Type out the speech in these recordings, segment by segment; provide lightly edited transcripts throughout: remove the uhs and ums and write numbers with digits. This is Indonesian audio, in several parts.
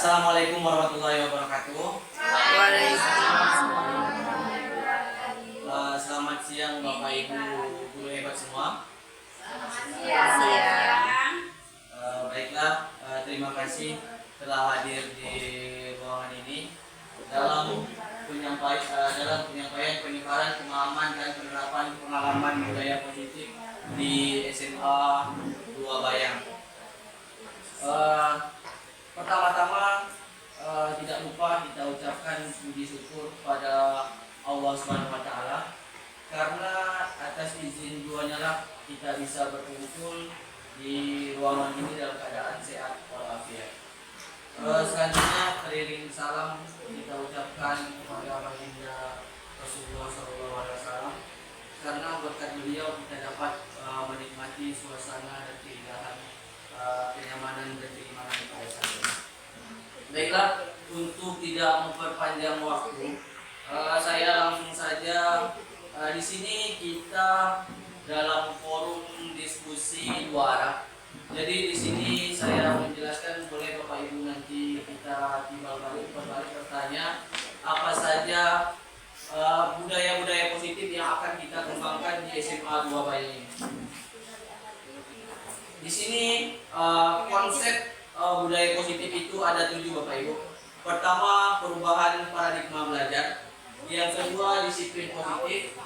Assalamualaikum warahmatullahi wabarakatuh. Waalaikumsalam. Selamat siang Bapak Ibu guru hebat semua. Siang. Baiklah, terima kasih telah hadir di ruangan ini dalam penyampaian penyebaran pemahaman dan penerapan pengalaman budaya positif di SMA 2 Bayang. Pertama-tama tidak lupa kita ucapkan puji syukur pada Allah Subhanahu wa taala karena atas izin duanya lah kita bisa berkumpul di ruangan ini dalam keadaan sehat walafiat. Selanjutnya teriring salam kita ucapkan kepada baginda Rasulullah SAW karena berkat beliau kita dapat menikmati suasana dan keindahan, kenyamanan dan keimanan pada saat ini. Baiklah, untuk tidak memperpanjang waktu, saya langsung saja. Di sini kita dalam forum diskusi dua arah. Jadi di sini saya menjelaskan, boleh Bapak Ibu nanti kita timbal balik bertanya apa saja budaya-budaya positif yang akan kita kembangkan di SMA 2 Bayang ini. Di sini konsep budaya positif itu ada 7 Bapak Ibu. Pertama, perubahan paradigma belajar. Yang kedua, disiplin positif.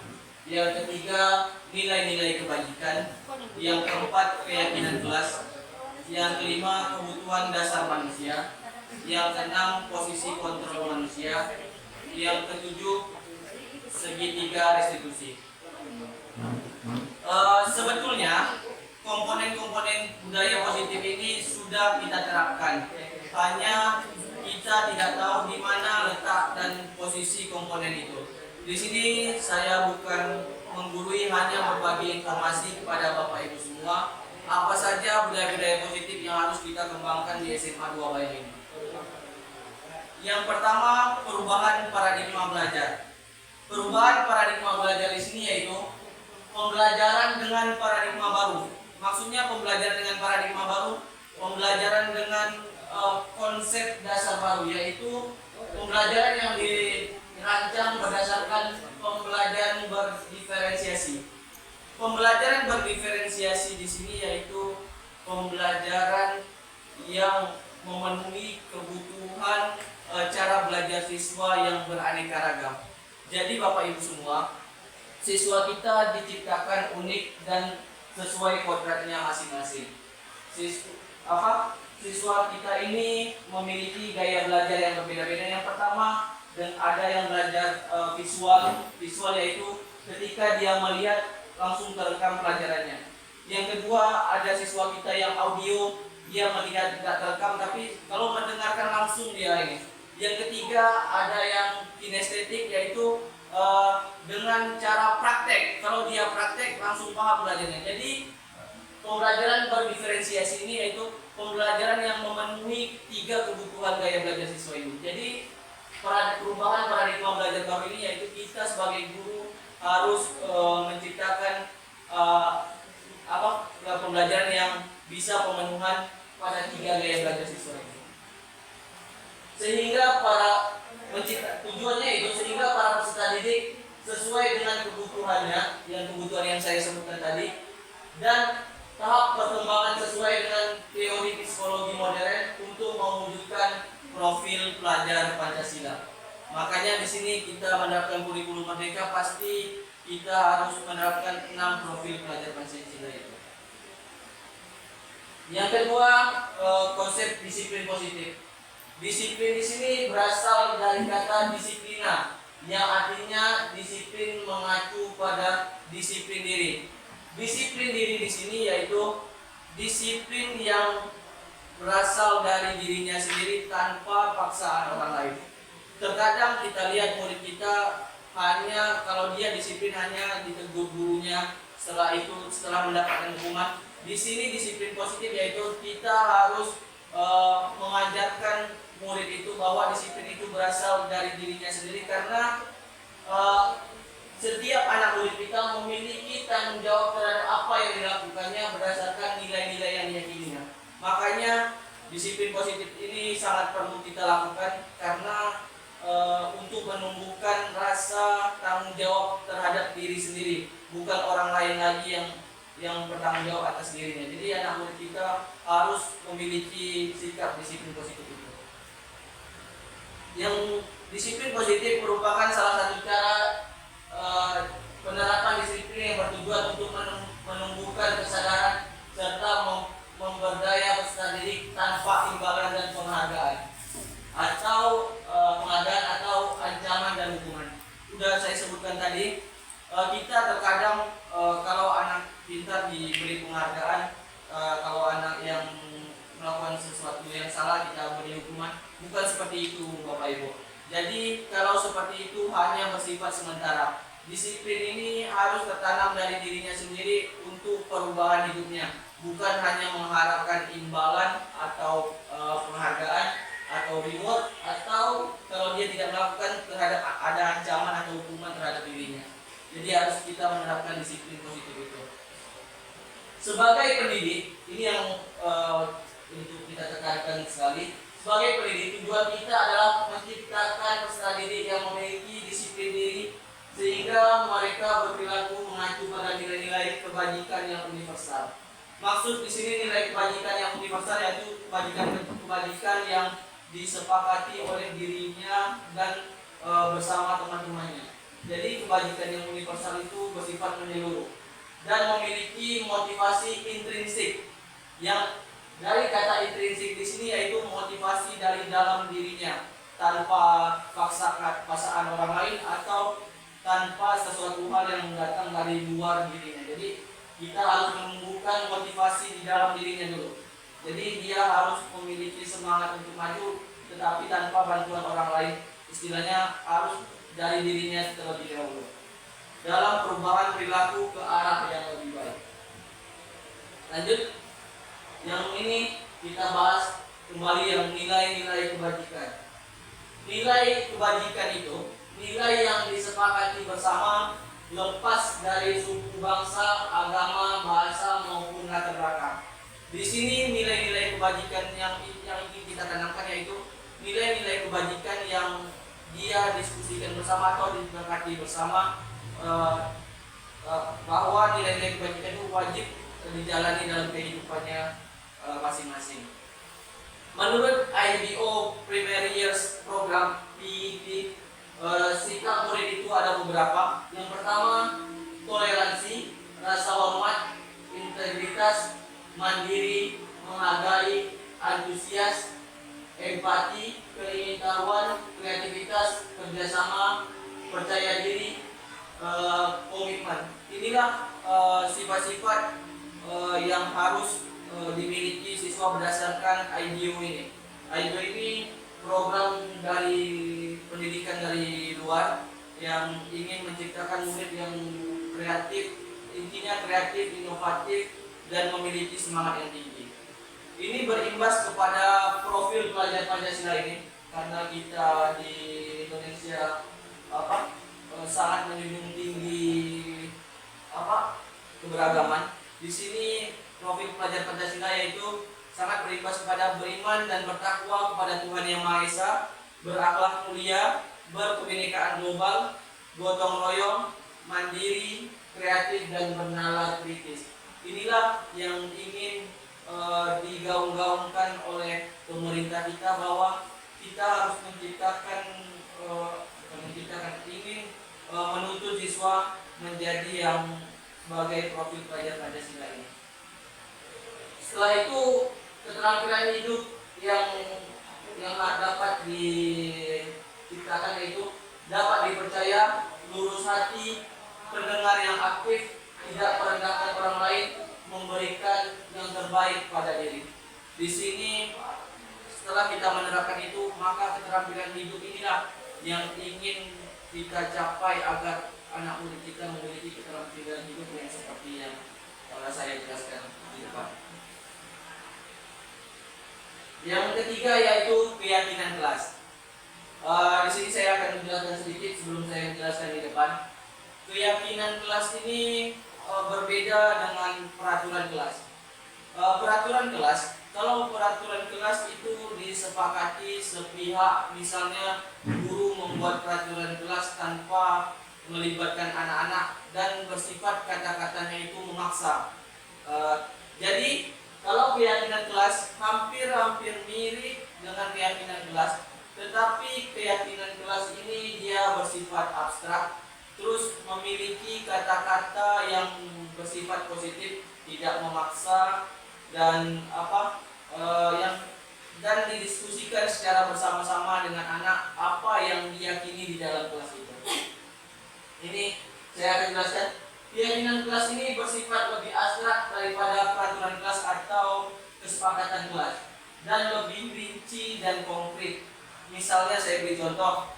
Yang ketiga, nilai-nilai kebajikan. Yang keempat, keyakinan kelas. Yang kelima, kebutuhan dasar manusia. Yang keenam, posisi kontrol manusia. Yang ketujuh, segitiga restitusi. Sebetulnya komponen-komponen budaya positif ini sudah kita terapkan. Hanya kita tidak tahu di mana letak dan posisi komponen itu. Di sini saya bukan menggurui, hanya berbagi informasi kepada Bapak Ibu semua apa saja budaya-budaya positif yang harus kita kembangkan di SMA 2 Bayang ini. Yang pertama, perubahan paradigma belajar. Perubahan paradigma belajar di sini yaitu pembelajaran dengan paradigma baru. Maksudnya pembelajaran dengan paradigma baru, pembelajaran dengan konsep dasar baru, yaitu pembelajaran yang dirancang berdasarkan pembelajaran berdiferensiasi. Pembelajaran berdiferensiasi di sini yaitu pembelajaran yang memenuhi kebutuhan cara belajar siswa yang beraneka ragam. Jadi Bapak Ibu semua, siswa kita diciptakan unik dan sesuai kodratnya masing-masing. Siswa kita ini memiliki gaya belajar yang berbeda-beda. Yang pertama, dan ada yang belajar visual yaitu ketika dia melihat langsung terekam pelajarannya. Yang kedua, ada siswa kita yang audio, dia melihat tidak terekam tapi kalau mendengarkan langsung dia ini. Yang ketiga, ada yang kinestetik yaitu dengan cara praktek. Kalau dia praktek langsung paham pelajarannya. Jadi pembelajaran berdiferensiasi ini yaitu pembelajaran yang memenuhi 3 kebutuhan gaya belajar siswa ini. Jadi perubahan paradigma belajar baru ini yaitu kita sebagai guru harus menciptakan pembelajaran yang bisa pemenuhan pada 3 gaya belajar siswa ini. Sehingga tujuannya itu sehingga para peserta didik sesuai dengan kebutuhannya, kebutuhan yang saya sebutkan tadi, dan tahap perkembangan sesuai dengan teori psikologi modern untuk mewujudkan profil pelajar Pancasila. Makanya di sini kita menerapkan kurikulum merdeka, pasti kita harus menerapkan 6 profil pelajar Pancasila itu. Yang kedua, konsep disiplin positif. Disiplin di sini berasal dari kata disiplina, yang artinya disiplin mengacu pada disiplin diri. Disiplin diri di sini yaitu disiplin yang berasal dari dirinya sendiri tanpa paksaan orang lain. Terkadang kita lihat murid kita hanya kalau dia disiplin hanya ditegur gurunya, setelah mendapatkan hukuman. Di sini disiplin positif yaitu kita harus mengajarkan murid itu bahwa disiplin itu berasal dari dirinya sendiri, karena setiap anak murid kita memiliki tanggung jawab terhadap apa yang dilakukannya berdasarkan nilai-nilai yang diyakininya. Makanya Disiplin positif ini sangat perlu kita lakukan karena untuk menumbuhkan rasa tanggung jawab terhadap diri sendiri, bukan orang lain lagi yang bertanggung jawab atas dirinya. Jadi anak murid kita harus memiliki sikap disiplin positif itu. Yang disiplin positif merupakan salah satu cara penerapan disiplin yang bertujuan untuk menumbuhkan kesadaran serta memberdaya peserta didik tanpa imbalan dan penghargaan atau ancaman dan hukuman. Sudah saya sebutkan tadi, kita terkadang kalau anak pintar diberi penghargaan, kalau anak yang melakukan sesuatu yang salah kita beri hukuman. Bukan seperti itu, Bapak Ibu. Jadi kalau seperti itu hanya bersifat sementara. Disiplin ini harus tertanam dari dirinya sendiri untuk perubahan hidupnya, bukan hanya mengharapkan imbalan atau penghargaan atau reward, atau kalau dia tidak melakukan terhadap ada ancaman atau hukuman terhadap dirinya. Jadi harus kita menerapkan disiplin positif itu. Sebagai pendidik, ini yang untuk kita tekankan sekali. Sebagai pendidik, tujuan kita adalah menciptakan peserta didik yang memiliki disiplin diri sehingga mereka berperilaku mengacu pada nilai-nilai kebajikan yang universal. Maksud di sini nilai kebajikan yang universal yaitu kebajikan yang disepakati oleh dirinya dan bersama teman-temannya. Jadi kebajikan yang universal itu bersifat menyeluruh dan memiliki motivasi intrinsik. Yang dari kata intrinsik di sini yaitu motivasi dari dalam dirinya, tanpa paksaan orang lain atau tanpa sesuatu hal yang datang dari luar dirinya. Jadi kita harus menumbuhkan motivasi di dalam dirinya dulu. Jadi dia harus memiliki semangat untuk maju, tetapi tanpa bantuan orang lain. Istilahnya harus dari dirinya terlebih dahulu dalam perubahan perilaku ke arah yang lebih baik. Lanjut, yang ini kita bahas kembali yang nilai-nilai kebajikan. Nilai kebajikan itu nilai yang disepakati bersama, lepas dari suku, bangsa, agama, bahasa maupun latar belakang. Di sini nilai-nilai kebajikan yang ingin kita tanamkan yaitu nilai-nilai kebajikan yang dia diskusikan bersama atau disepakati bersama, bahwa nilai-nilai kebajikan itu wajib dijalani dalam kehidupannya masing-masing. Menurut IBO Primary Years Program PET, sikap murid itu ada beberapa. Yang pertama, toleransi, rasa hormat, integritas, mandiri, menghargai, antusias, empati, keingintahuan, kreativitas, kerjasama, percaya diri, komitmen. Inilah sifat-sifat yang harus dimiliki siswa berdasarkan IDO ini. IDO ini program dari pendidikan dari luar yang ingin menciptakan murid yang kreatif, intinya kreatif, inovatif, dan memiliki semangat yang tinggi. Ini berimbas kepada profil pelajar Pancasila ini, karena kita di Indonesia sangat menjunjung tinggi keberagaman. Di sini profil pelajar Pancasila yaitu sangat berimbas kepada beriman dan bertakwa kepada Tuhan Yang Maha Esa, berakhlak mulia, berkebinekaan global, gotong royong, mandiri, kreatif, dan bernalar kritis. Inilah yang ingin digaung-gaungkan oleh pemerintah kita, bahwa kita harus ingin menuntut siswa menjadi yang sebagai profil pelajar Pancasila ini. Setelah itu, keterampilan hidup yang dapat diciptakan yaitu dapat dipercaya, lurus hati, pendengar yang aktif, tidak merendahkan orang lain, memberikan yang terbaik pada diri. Di sini setelah kita menerapkan itu, maka keterampilan hidup inilah yang ingin kita capai agar anak murid kita memiliki keterampilan hidup yang seperti yang saya jelaskan di depan. Yang ketiga yaitu keyakinan kelas. Di sini saya akan menjelaskan sedikit sebelum saya menjelaskan di depan. Keyakinan kelas ini berbeda dengan peraturan kelas. Peraturan kelas, Kalau peraturan kelas itu disepakati sepihak, misalnya guru membuat peraturan kelas tanpa melibatkan anak-anak dan bersifat kata-katanya itu memaksa. Jadi kalau keyakinan kelas hampir mirip dengan keyakinan kelas, tetapi keyakinan kelas ini dia bersifat abstrak, terus memiliki kata-kata yang bersifat positif, tidak memaksa, dan dan didiskusikan secara bersama-sama dengan anak apa yang diyakini di dalam kelas itu. Ini saya akan jelaskan. Keyakinan kelas ini bersifat lebih abstrak daripada peraturan kelas atau kesepakatan kelas dan lebih rinci dan konkret. Misalnya saya beri contoh,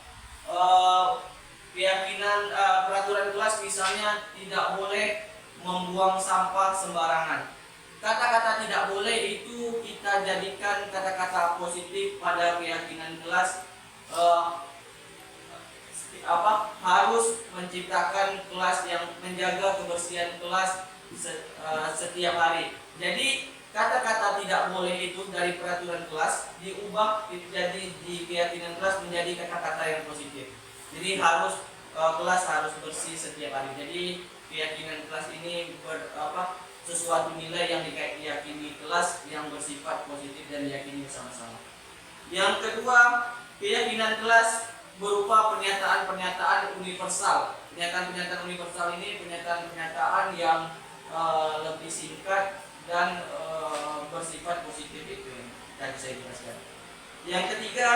keyakinan peraturan kelas misalnya tidak boleh membuang sampah sembarangan. Kata-kata tidak boleh itu kita jadikan kata-kata positif pada keyakinan kelas. Harus menciptakan kelas yang menjaga kebersihan kelas setiap hari. Jadi kata-kata tidak boleh itu dari peraturan kelas diubah jadi di keyakinan kelas menjadi kata-kata yang positif. Jadi kelas harus bersih setiap hari. Jadi keyakinan kelas ini sesuatu nilai yang diyakini kelas yang bersifat positif dan diyakini bersama-sama. Yang kedua, keyakinan kelas berupa pernyataan-pernyataan universal. Pernyataan-pernyataan universal ini pernyataan-pernyataan yang lebih singkat dan bersifat positif, itu yang tadi saya jelaskan. Yang ketiga,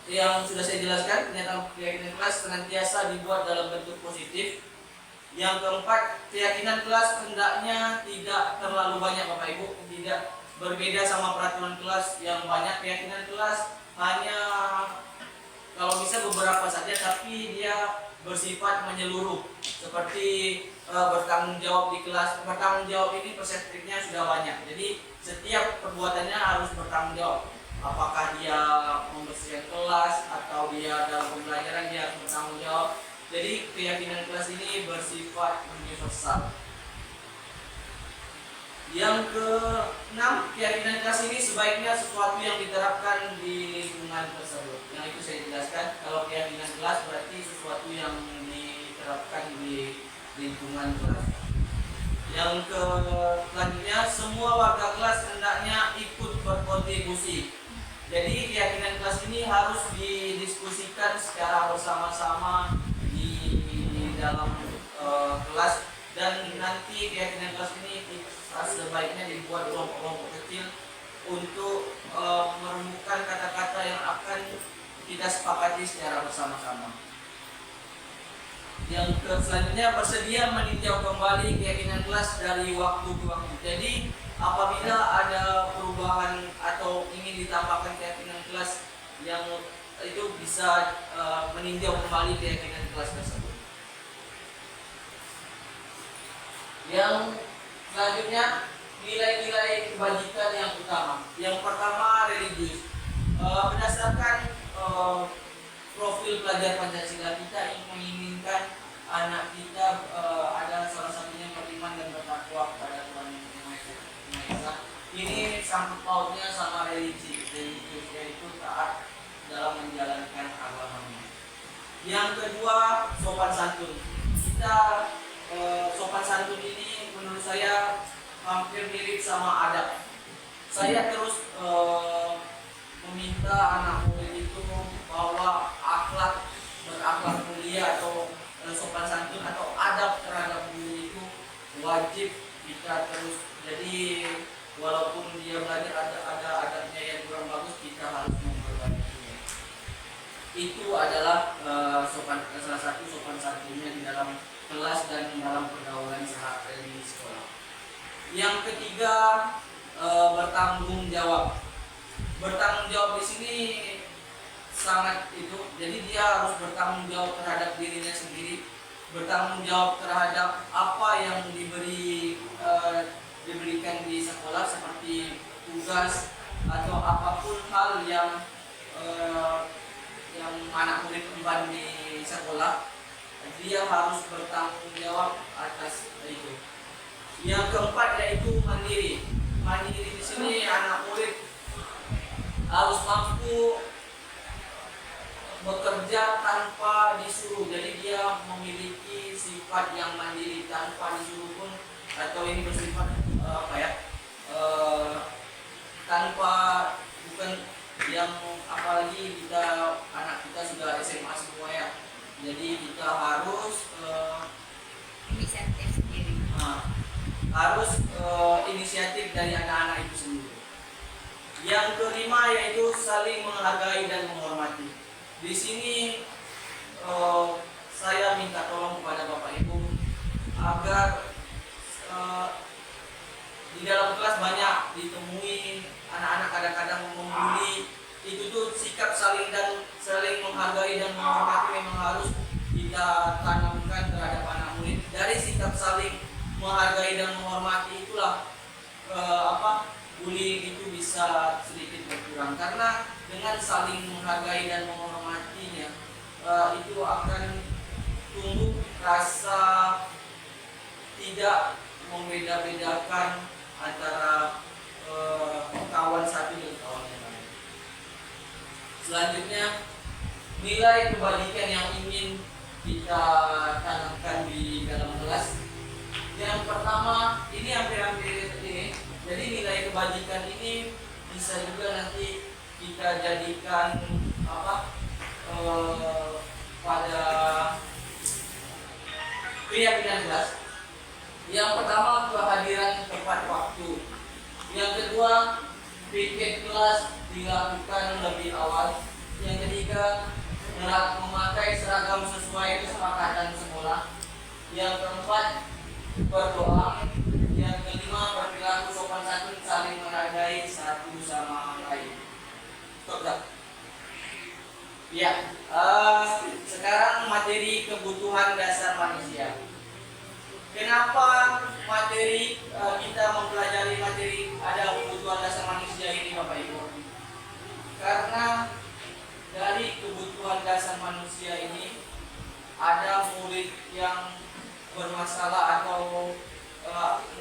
yang sudah saya jelaskan, pernyataan keyakinan kelas senantiasa dibuat dalam bentuk positif. Yang keempat, keyakinan kelas hendaknya tidak terlalu banyak, Bapak Ibu, tidak berbeda sama peraturan kelas yang banyak. Keyakinan kelas hanya kalau bisa beberapa saja, tapi dia bersifat menyeluruh, seperti bertanggung jawab di kelas. Bertanggung jawab ini perspektifnya sudah banyak, jadi setiap perbuatannya harus bertanggung jawab. Apakah dia membersihkan kelas atau dia dalam pembelajaran, dia harus bertanggung jawab. Jadi keyakinan kelas ini bersifat universal. Yang keenam, keyakinan kelas ini sebaiknya sesuatu yang diterapkan di lingkungan tersebut. Yang itu saya jelaskan. Kalau keyakinan kelas berarti sesuatu yang diterapkan di lingkungan kelas. Yang selanjutnya, semua warga kelas hendaknya ikut berkontribusi. Jadi keyakinan kelas ini harus didiskusikan secara bersama-sama di dalam kelas, dan nanti keyakinan kelas ini sebaiknya dibuat kelompok-kelompok kecil untuk merenungkan kata-kata yang akan kita sepakati secara bersama-sama. Yang selanjutnya, bersedia meninjau kembali keyakinan kelas dari waktu ke waktu. Jadi apabila ada perubahan atau ingin ditambahkan keyakinan kelas, yang itu bisa meninjau kembali keyakinan kelas tersebut. Yang selanjutnya, nilai-nilai kebajikan yang utama. Yang pertama, religius. Berdasarkan profil pelajar Pancasila, kita ingin menginginkan anak kita ada salah satunya beriman dan bertakwa kepada Tuhan Yang Maha Esa. Ini sangkut pautnya sama religius, yaitu taat dalam menjalankan agamanya. Yang kedua, sopan santun. Kita sopan santun ini menurut saya hampir mirip sama adab. Saya terus meminta anak murid itu bahwa berakhlak mulia atau sopan santun atau adab terhadap guru itu wajib kita terus. Jadi walaupun dia belajar ada adabnya yang kurang bagus, kita harus memperbaikinya. Itu adalah salah satu sopan santunnya di dalam kelas dan dalam pergaulan sehari-hari di sekolah. Yang ketiga, bertanggung jawab. Bertanggung jawab di sini sangat itu. Jadi dia harus bertanggung jawab terhadap dirinya sendiri, bertanggung jawab terhadap apa yang diberikan di sekolah, seperti tugas atau apapun hal yang anak murid emban di sekolah, dia harus bertanggung jawab atas itu. Yang keempat yaitu mandiri. mandiri di sini anak murid harus mampu bekerja tanpa disuruh. Jadi dia memiliki sifat yang mandiri tanpa disuruh pun, atau ini bersifat tanpa, bukan yang, apalagi kita anak kita sudah SMA semua ya. Jadi kita harus inisiatif sendiri. Harus inisiatif dari anak-anak itu sendiri. Yang kelima yaitu saling menghargai dan menghormati. Di sini saya minta tolong kepada Bapak Ibu agar di dalam kelas banyak ditemui anak-anak kadang-kadang membuli. Itu tuh sikap saling menghargai dan menghormati memang harus kita tanamkan terhadap anak murid. Dari sikap saling menghargai dan menghormati itulah bullying itu bisa sedikit berkurang, karena dengan saling menghargai dan menghormatinya itu akan tumbuh rasa tidak membeda-bedakan antara kawan satu dan kawan yang lain. Selanjutnya, nilai kebajikan yang ingin kita tanamkan di dalam kelas. Yang pertama, ini hampir-hampir ini. Jadi nilai kebajikan ini bisa juga nanti kita jadikan pada keyakinan kelas. Yang pertama, kehadiran tepat waktu. Yang kedua, piket kelas dilakukan lebih awal. Yang ketiga, memakai seragam sesuai kesepakatan sekolah. Yang keempat, berdoa. Yang kelima, berperilaku sopan santun, saling menghargai satu sama lain. Stop. Ya, sekarang materi kebutuhan dasar manusia. Kenapa materi kita mempelajari materi ada kebutuhan dasar manusia ini, Bapak Ibu? Karena dari kebutuhan dasar manusia ini ada murid yang bermasalah atau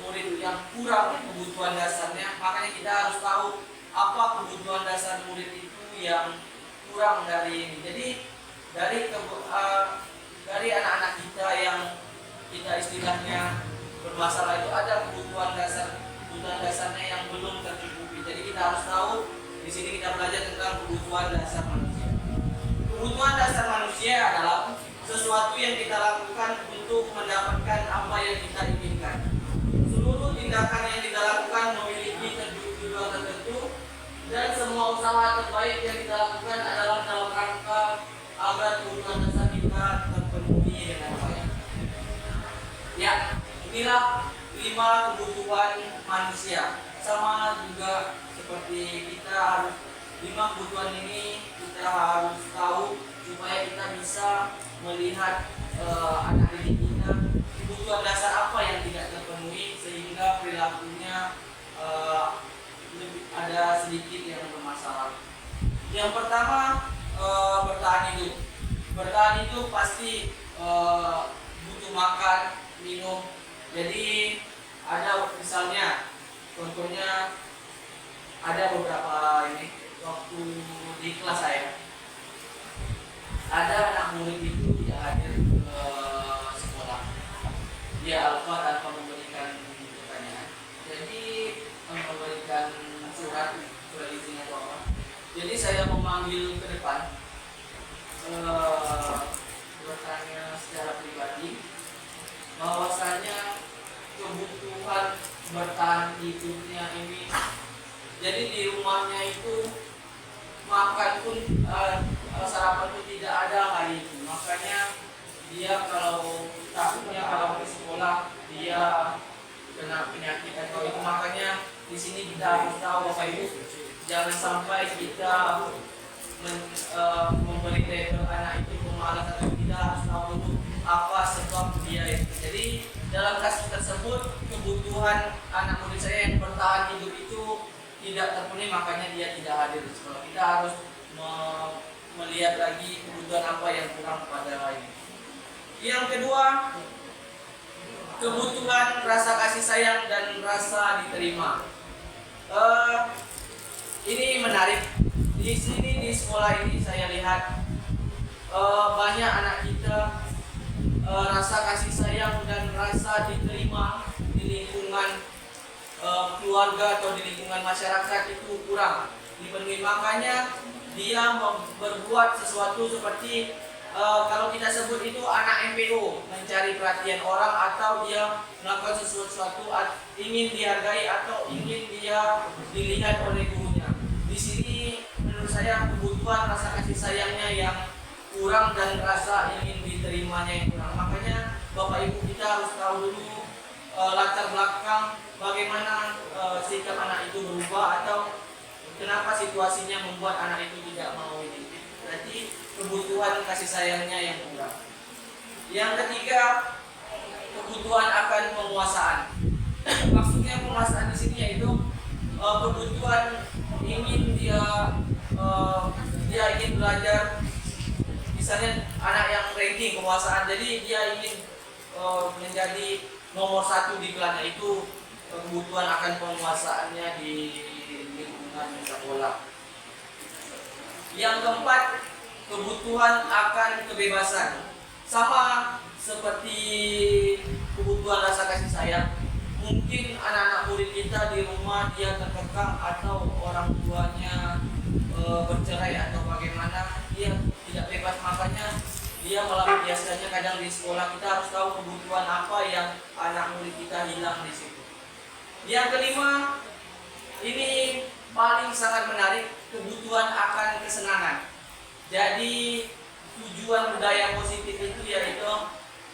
murid yang kurang kebutuhan dasarnya. Makanya kita harus tahu apa kebutuhan dasar murid itu yang kurang dari ini. Jadi dari anak-anak kita yang kita istilahnya bermasalah itu ada kebutuhan dasarnya yang belum tercukupi. Jadi kita harus tahu, di sini kita belajar tentang kebutuhan dasar manusia. Kebutuhan dasar manusia adalah sesuatu yang kita lakukan untuk mendapatkan apa yang kita inginkan. Seluruh tindakan yang kita lakukan memiliki tujuan tertentu, dan semua usaha terbaik yang kita lakukan adalah dalam rangka agar kebutuhan dasar kita terpenuhi dengan baik. Ya, inilah 5 kebutuhan manusia. Sama juga seperti kita harus 5 kebutuhan ini kita harus tahu supaya kita bisa melihat anak didik kita kebutuhan dasar apa yang tidak terpenuhi sehingga perilakunya ada sedikit yang bermasalah. Yang pertama, bertahan hidup. Bertahan hidup pasti butuh makan, minum. Jadi ada misalnya, contohnya ada beberapa ini waktu di kelas saya ada anak murid itu tidak hadir ke sekolah. Dia alfa tanpa memberikan pertanyaan. Jadi memberikan surat izin atau apa. Jadi saya memanggil ke depan, bertanya secara pribadi bahwasanya kebutuhan bertahan hidupnya ini, jadi di rumahnya itu makan pun sarapan pun tidak ada hari itu. Makanya dia kalau takutnya kalau ke sekolah dia kena penyakit atau itu. Makanya di sini kita harus tahu Bapak Ibu, jangan sampai kita memberi label anak itu pemalas atau tidak, harus tahu dulu apa sebab dia itu. Jadi dalam kasus tersebut kebutuhan anak murid saya yang bertahan hidup itu tidak terpenuhi, makanya dia tidak hadir di sekolah. Kita harus melihat lagi kebutuhan apa yang kurang pada ini. Yang kedua, kebutuhan rasa kasih sayang dan rasa diterima. Eh, ini menarik. Di sini di sekolah ini saya lihat banyak anak kita rasa kasih sayang dan rasa diterima di lingkungan keluarga atau di lingkungan masyarakat itu kurang dipenuhi. Makanya dia berbuat sesuatu seperti kalau kita sebut itu anak MPO, mencari perhatian orang, atau dia melakukan sesuatu ingin dihargai atau ingin dia dilihat oleh gurunya. Di sini menurut saya kebutuhan rasa kasih sayangnya yang kurang dan rasa ingin diterimanya yang kurang. Makanya Bapak Ibu kita harus tahu dulu latar belakang bagaimana sikap anak itu berubah atau kenapa situasinya membuat anak itu tidak mau ini. Berarti kebutuhan kasih sayangnya yang kurang. Yang ketiga, kebutuhan akan penguasaan. Maksudnya penguasaan di sini yaitu kebutuhan ingin dia ingin belajar. Misalnya anak yang ranking penguasaan, jadi dia ingin menjadi nomor 1 di kelasnya, itu kebutuhan akan penguasaannya di lingkungan sekolah. Yang keempat, kebutuhan akan kebebasan. Sama seperti kebutuhan rasa kasih sayang. Mungkin anak-anak murid kita di rumah dia terkekang atau orang tuanya bercerai atau bagaimana, dia tidak bebas, makanya dia melampiaskannya kadang di sekolah. Kita harus tahu kebutuhan apa yang anak murid kita hilang di situ. Yang kelima, ini paling sangat menarik, kebutuhan akan kesenangan. Jadi tujuan budaya positif itu yaitu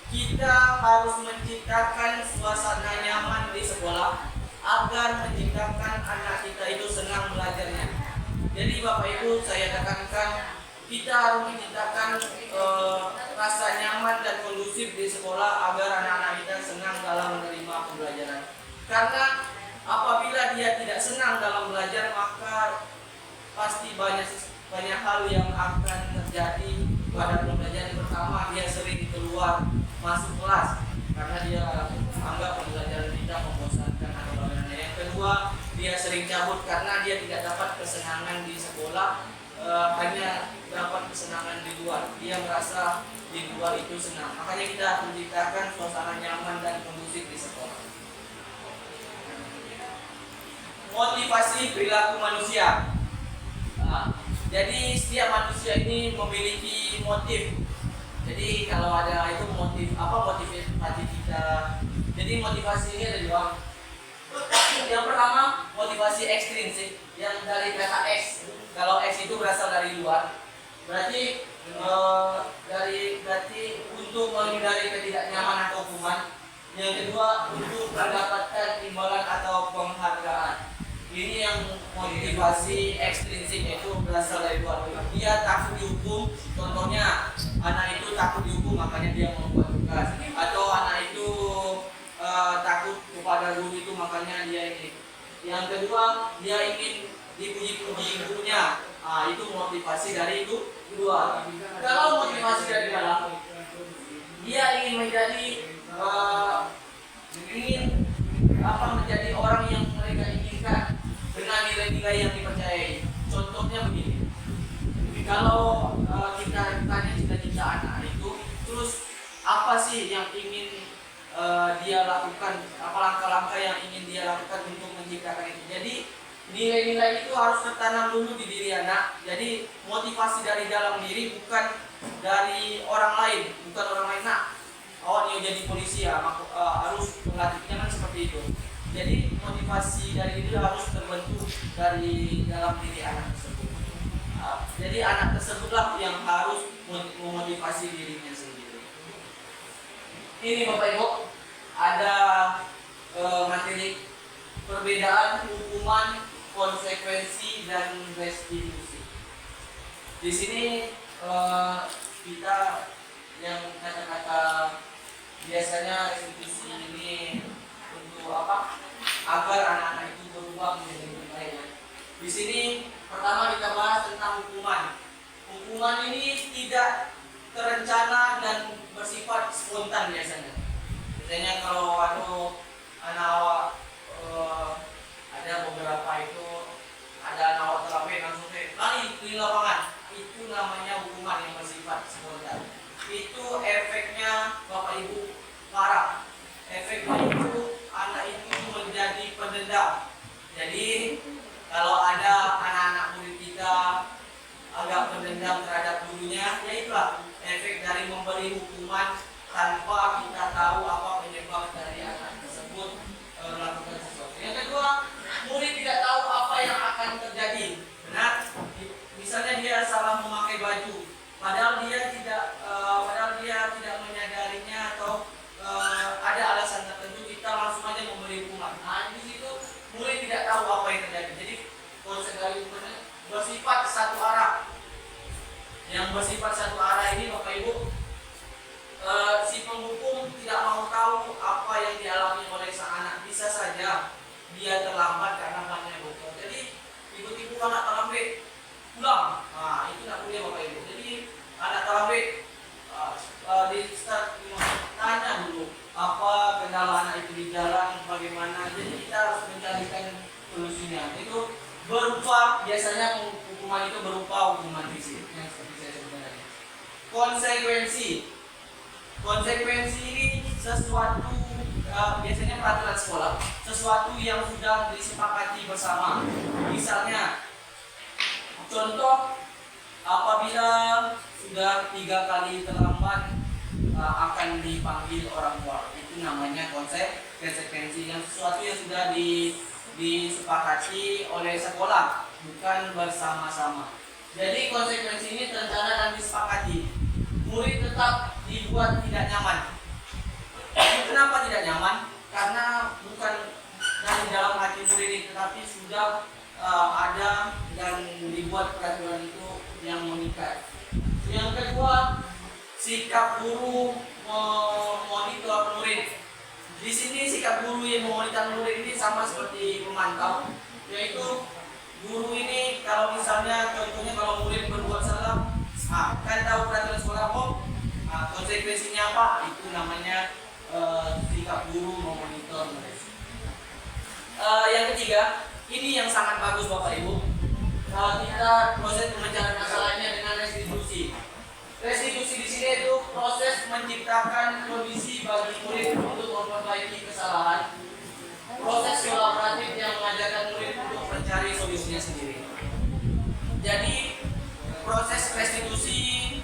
kita harus menciptakan suasana nyaman di sekolah agar menciptakan anak kita itu senang belajarnya. Jadi Bapak Ibu, saya tekankan kita harus menciptakan rasa nyaman dan kondusif di sekolah agar anak-anak kita senang dalam menerima pembelajaran. Karena apabila dia tidak senang dalam belajar, maka pasti banyak hal yang akan terjadi pada pembelajaran. Pertama, dia sering keluar masuk kelas karena dia anggap pembelajaran kita membosankan atau bagaimana. Yang kedua, dia sering cabut karena dia tidak dapat kesenangan di sekolah, hanya dapat kesenangan di luar. Dia merasa di luar itu senang. Makanya kita menciptakan suasana nyaman dan kondusif di sekolah. Motivasi perilaku manusia. Jadi setiap manusia ini memiliki motif. Jadi kalau ada itu motivasi kita. Jadi motivasi ini ada dua. Yang pertama, motivasi ekstrinsik yang dari kata X. Kalau X itu berasal dari luar, berarti untuk menghindari ketidaknyamanan atau hukuman. Yang kedua, untuk mendapatkan imbalan atau penghargaan. Ini yang motivasi ekstrinsik, yaitu berasal dari luar. Dia takut dihukum, contohnya anak itu takut dihukum makanya dia membuat tugas, atau anak itu takut kepada guru itu makanya dia ini. Yang kedua, dia ingin dipuji-puji gurunya. Itu motivasi dari itu luar. Kalau motivasi dari dalam, dia ingin menjadi menjadi orang yang mereka inginkan dengan nilai-nilai yang dipercayai. Contohnya begini, kalau kita tanya cita-cita anak itu, terus apa sih yang ingin dia lakukan, apa langkah-langkah yang ingin dia lakukan untuk menciptakan itu. Jadi nilai-nilai itu harus tertanam dulu di diri anak. Jadi motivasi dari dalam diri, bukan dari orang lain, bukan orang lain. Awak jadi polisi ya, harus melatihnya kan seperti itu. Jadi motivasi dari itu harus terbentuk dari dalam diri anak tersebut. Jadi anak tersebutlah yang harus memotivasi dirinya sendiri. Ini Bapak Ibu, ada materi perbedaan hukuman, konsekuensi, dan restitusi. Di sini kita yang kata-kata biasanya restitusi ini untuk apa? Agar anak-anak itu berubah menjadi lebih baik. Di sini pertama kita bahas tentang hukuman. Hukuman ini tidak terencana dan bersifat spontan biasanya. Biasanya kalau anak awak ada beberapa dia terlambat karena bannya bocor. Jadi tiba-tiba anak terlambat pulang. Nah, itu tidak boleh Bapak Ibu. Jadi anak terlambat di start tanya dulu apa kendala anak itu di jalan, bagaimana. Jadi kita harus mencarikan solusinya. Itu berupa biasanya hukuman itu berupa hukuman fisik yang seperti saya sebutkan tadi. Konsekuensi ini sesuatu biasanya peraturan sekolah, sesuatu yang sudah disepakati bersama. Misalnya, contoh apabila sudah 3 kali terlambat akan dipanggil orang tua. Itu namanya konsekuensi yang sesuatu yang sudah disepakati oleh sekolah, bukan bersama-sama. Jadi konsekuensi ini terencana dan disepakati. Murid tetap dibuat tidak nyaman. Kenapa tidak nyaman? Karena bukan dari dalam hati murid ini, tetapi sudah ada yang dibuat peraturan itu yang mengikat. Yang kedua, sikap guru memonitor murid. Di sini sikap guru yang memonitor murid ini sama seperti memantau, yaitu guru ini kalau misalnya contohnya kalau murid berbuat salah, kan tahu peraturan sekolah kok, konsekuensinya apa? Itu namanya sikap guru memonitor murid. Yang ketiga, ini yang sangat bagus Bapak Ibu. Kita proses pemecahan masalahnya dengan restitusi. Restitusi di sini itu proses menciptakan kondisi bagi murid untuk memperbaiki kesalahan. Proses kolaboratif yang mengajarkan murid untuk mencari solusinya sendiri. Jadi proses restitusi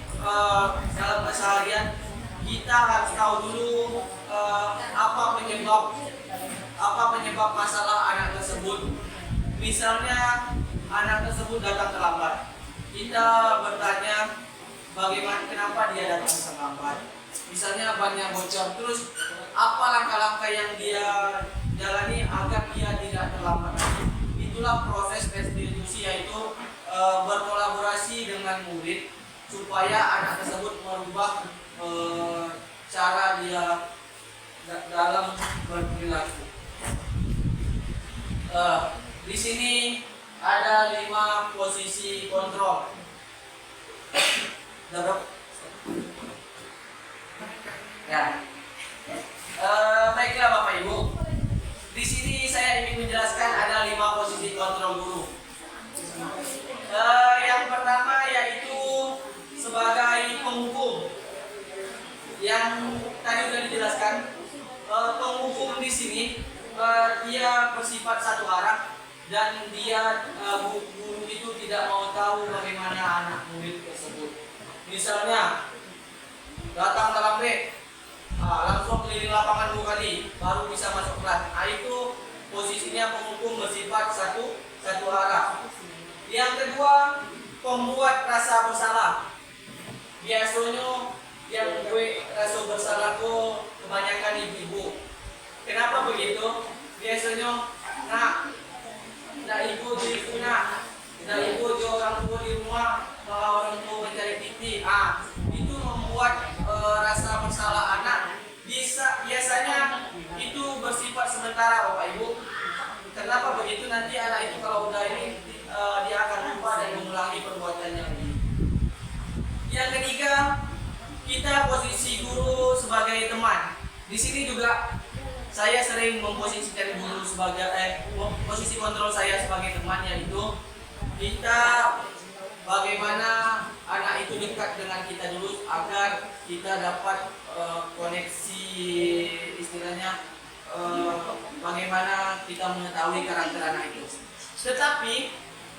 dalam keseharian kita harus tahu dulu apa penyebab masalah anak tersebut. Misalnya anak tersebut datang terlambat, kita bertanya bagaimana, kenapa dia datang terlambat. Misalnya bannya bocor, terus apa langkah-langkah yang dia jalani agar dia tidak terlambat lagi. Itulah proses restitusi, yaitu berkolaborasi dengan murid supaya anak tersebut merubah cara dia dalam berperilaku. Di sini ada 5 posisi kontrol. Ya. Baiklah Bapak Ibu. Di sini saya ingin menjelaskan ada 5 posisi kontrol guru. Yang pertama yaitu sebagai penghukum. Yang tadi sudah dijelaskan, penghukum di sini dia bersifat satu arah dan dia guru itu tidak mau tahu bagaimana anak murid tersebut. Misalnya datang terlambat, langsung keliling lapangan 2 kali baru bisa masuk kelas. Itu posisinya penghukum bersifat satu arah. Yang kedua, pembuat rasa bersalah. Biasanya yang gue rasa bersalah kok kebanyakan ibu-ibu. Kenapa begitu? Biasanya ibu di ibu di orang tua di rumah, orang tua mencari TV. Itu membuat rasa bersalah anak. Biasanya itu bersifat sementara Bapak Ibu. Kenapa begitu? Nanti anak itu kalau udah ini dia akan lupa dan mengulangi perbuatannya lagi. Yang ketiga, kita posisi guru sebagai teman. Di sini juga saya sering memposisikan guru sebagai posisi kontrol saya sebagai teman, yaitu kita bagaimana anak itu dekat dengan kita dulu agar kita dapat koneksi, istilahnya bagaimana kita mengetahui karakter anak itu. Tetapi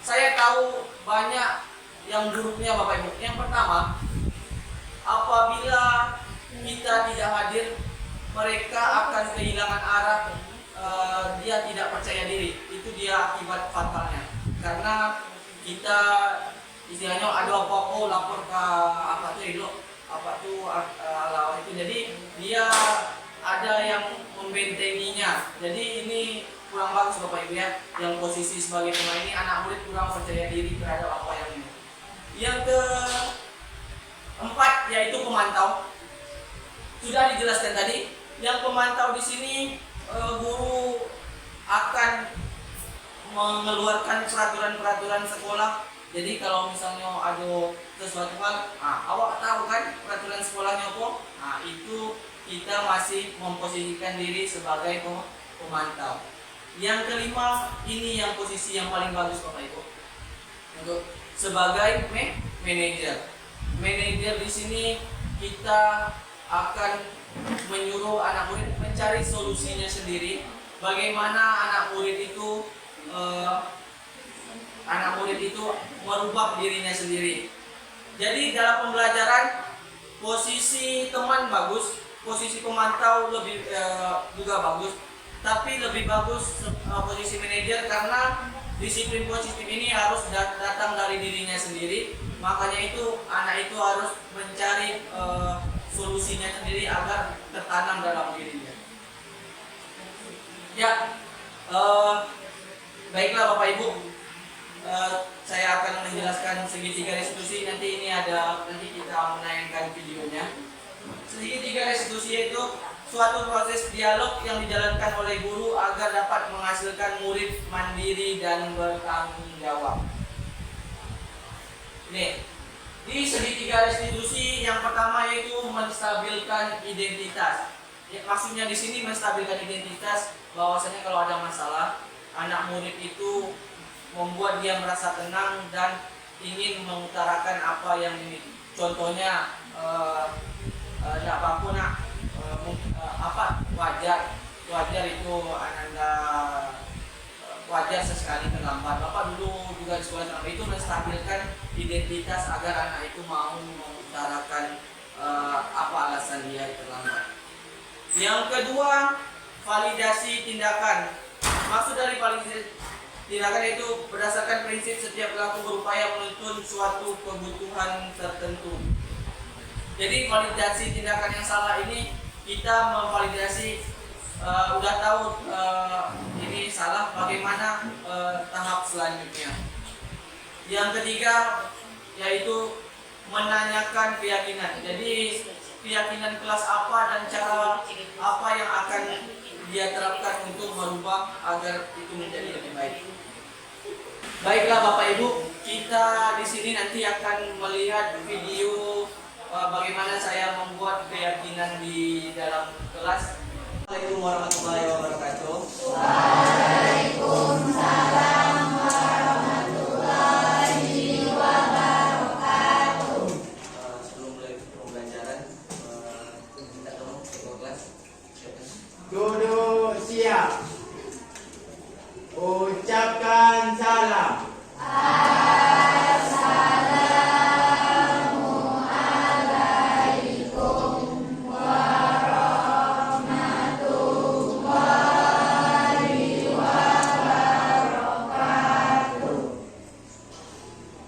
saya tahu banyak yang buruknya Bapak Ibu. Yang pertama, apabila kita tidak hadir, mereka akan kehilangan arah, dia tidak percaya diri. Itu dia akibat fatalnya. Karena kita istilahnya ada apa-apa lapor ke itu. Jadi dia ada yang membentenginya. Jadi ini kurang bagus Bapak Ibu ya. Yang posisi sebagai pemain ini anak murid kurang percaya diri terhadap apa yang ini. Yang keempat yaitu pemantau. Sudah dijelaskan tadi. Yang pemantau di sini guru akan mengeluarkan peraturan-peraturan sekolah. Jadi kalau misalnya ada sesuatu hal, awak tahu kan peraturan sekolahnya apa? Itu kita masih memposisikan diri sebagai pemantau. Yang kelima, ini yang posisi yang paling bagus Bapak Ibu. Untuk sebagai manajer. Manajer di sini kita akan menyuruh anak murid mencari solusinya sendiri. Bagaimana anak murid itu merubah dirinya sendiri. Jadi dalam pembelajaran posisi teman bagus, posisi pemantau lebih juga bagus, tapi lebih bagus posisi manajer karena disiplin positif ini harus datang dari dirinya sendiri. Makanya itu anak itu harus mencari solusinya sendiri agar tertanam dalam dirinya. Ya, baiklah Bapak Ibu. Saya akan menjelaskan segitiga restitusi. Nanti kita menayangkan videonya. Segitiga restitusi itu suatu proses dialog yang dijalankan oleh guru agar dapat menghasilkan murid mandiri dan bertanggung jawab. Nih, di segitiga restitusi yang pertama yaitu menstabilkan identitas. Ya, maksudnya di sini menstabilkan identitas bahwasanya kalau ada masalah, anak murid itu membuat dia merasa tenang dan ingin mengutarakan apa yang ini. Contohnya tidak apa-apa nak, wajar itu Ananda wajar sesekali terlambat. Bapak dulu juga di sekolah terlambat. Itu menstabilkan identitas agar anak itu mau mengutarakan apa alasan dia terlambat. Yang kedua, validasi tindakan. Maksud dari validasi tindakan itu berdasarkan prinsip setiap pelaku berupaya menuntun suatu kebutuhan tertentu. Jadi validasi tindakan yang salah ini kita memvalidasi udah tahu ini salah, bagaimana tahap selanjutnya. Yang ketiga yaitu menanyakan keyakinan. Jadi keyakinan kelas apa dan cara apa yang akan dia terapkan untuk merubah agar itu menjadi lebih baik. Baiklah Bapak Ibu, kita di sini nanti akan melihat video bagaimana saya membuat keyakinan di dalam kelas. Assalamualaikum warahmatullahi wabarakatuh. Waalaikumsalam warahmatullahi wabarakatuh. Sebelum mulai pembelajaran, kita tolong ketua kelas. Duduk siap. Ucapkan salam.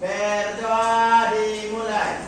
Berdoa dimulai.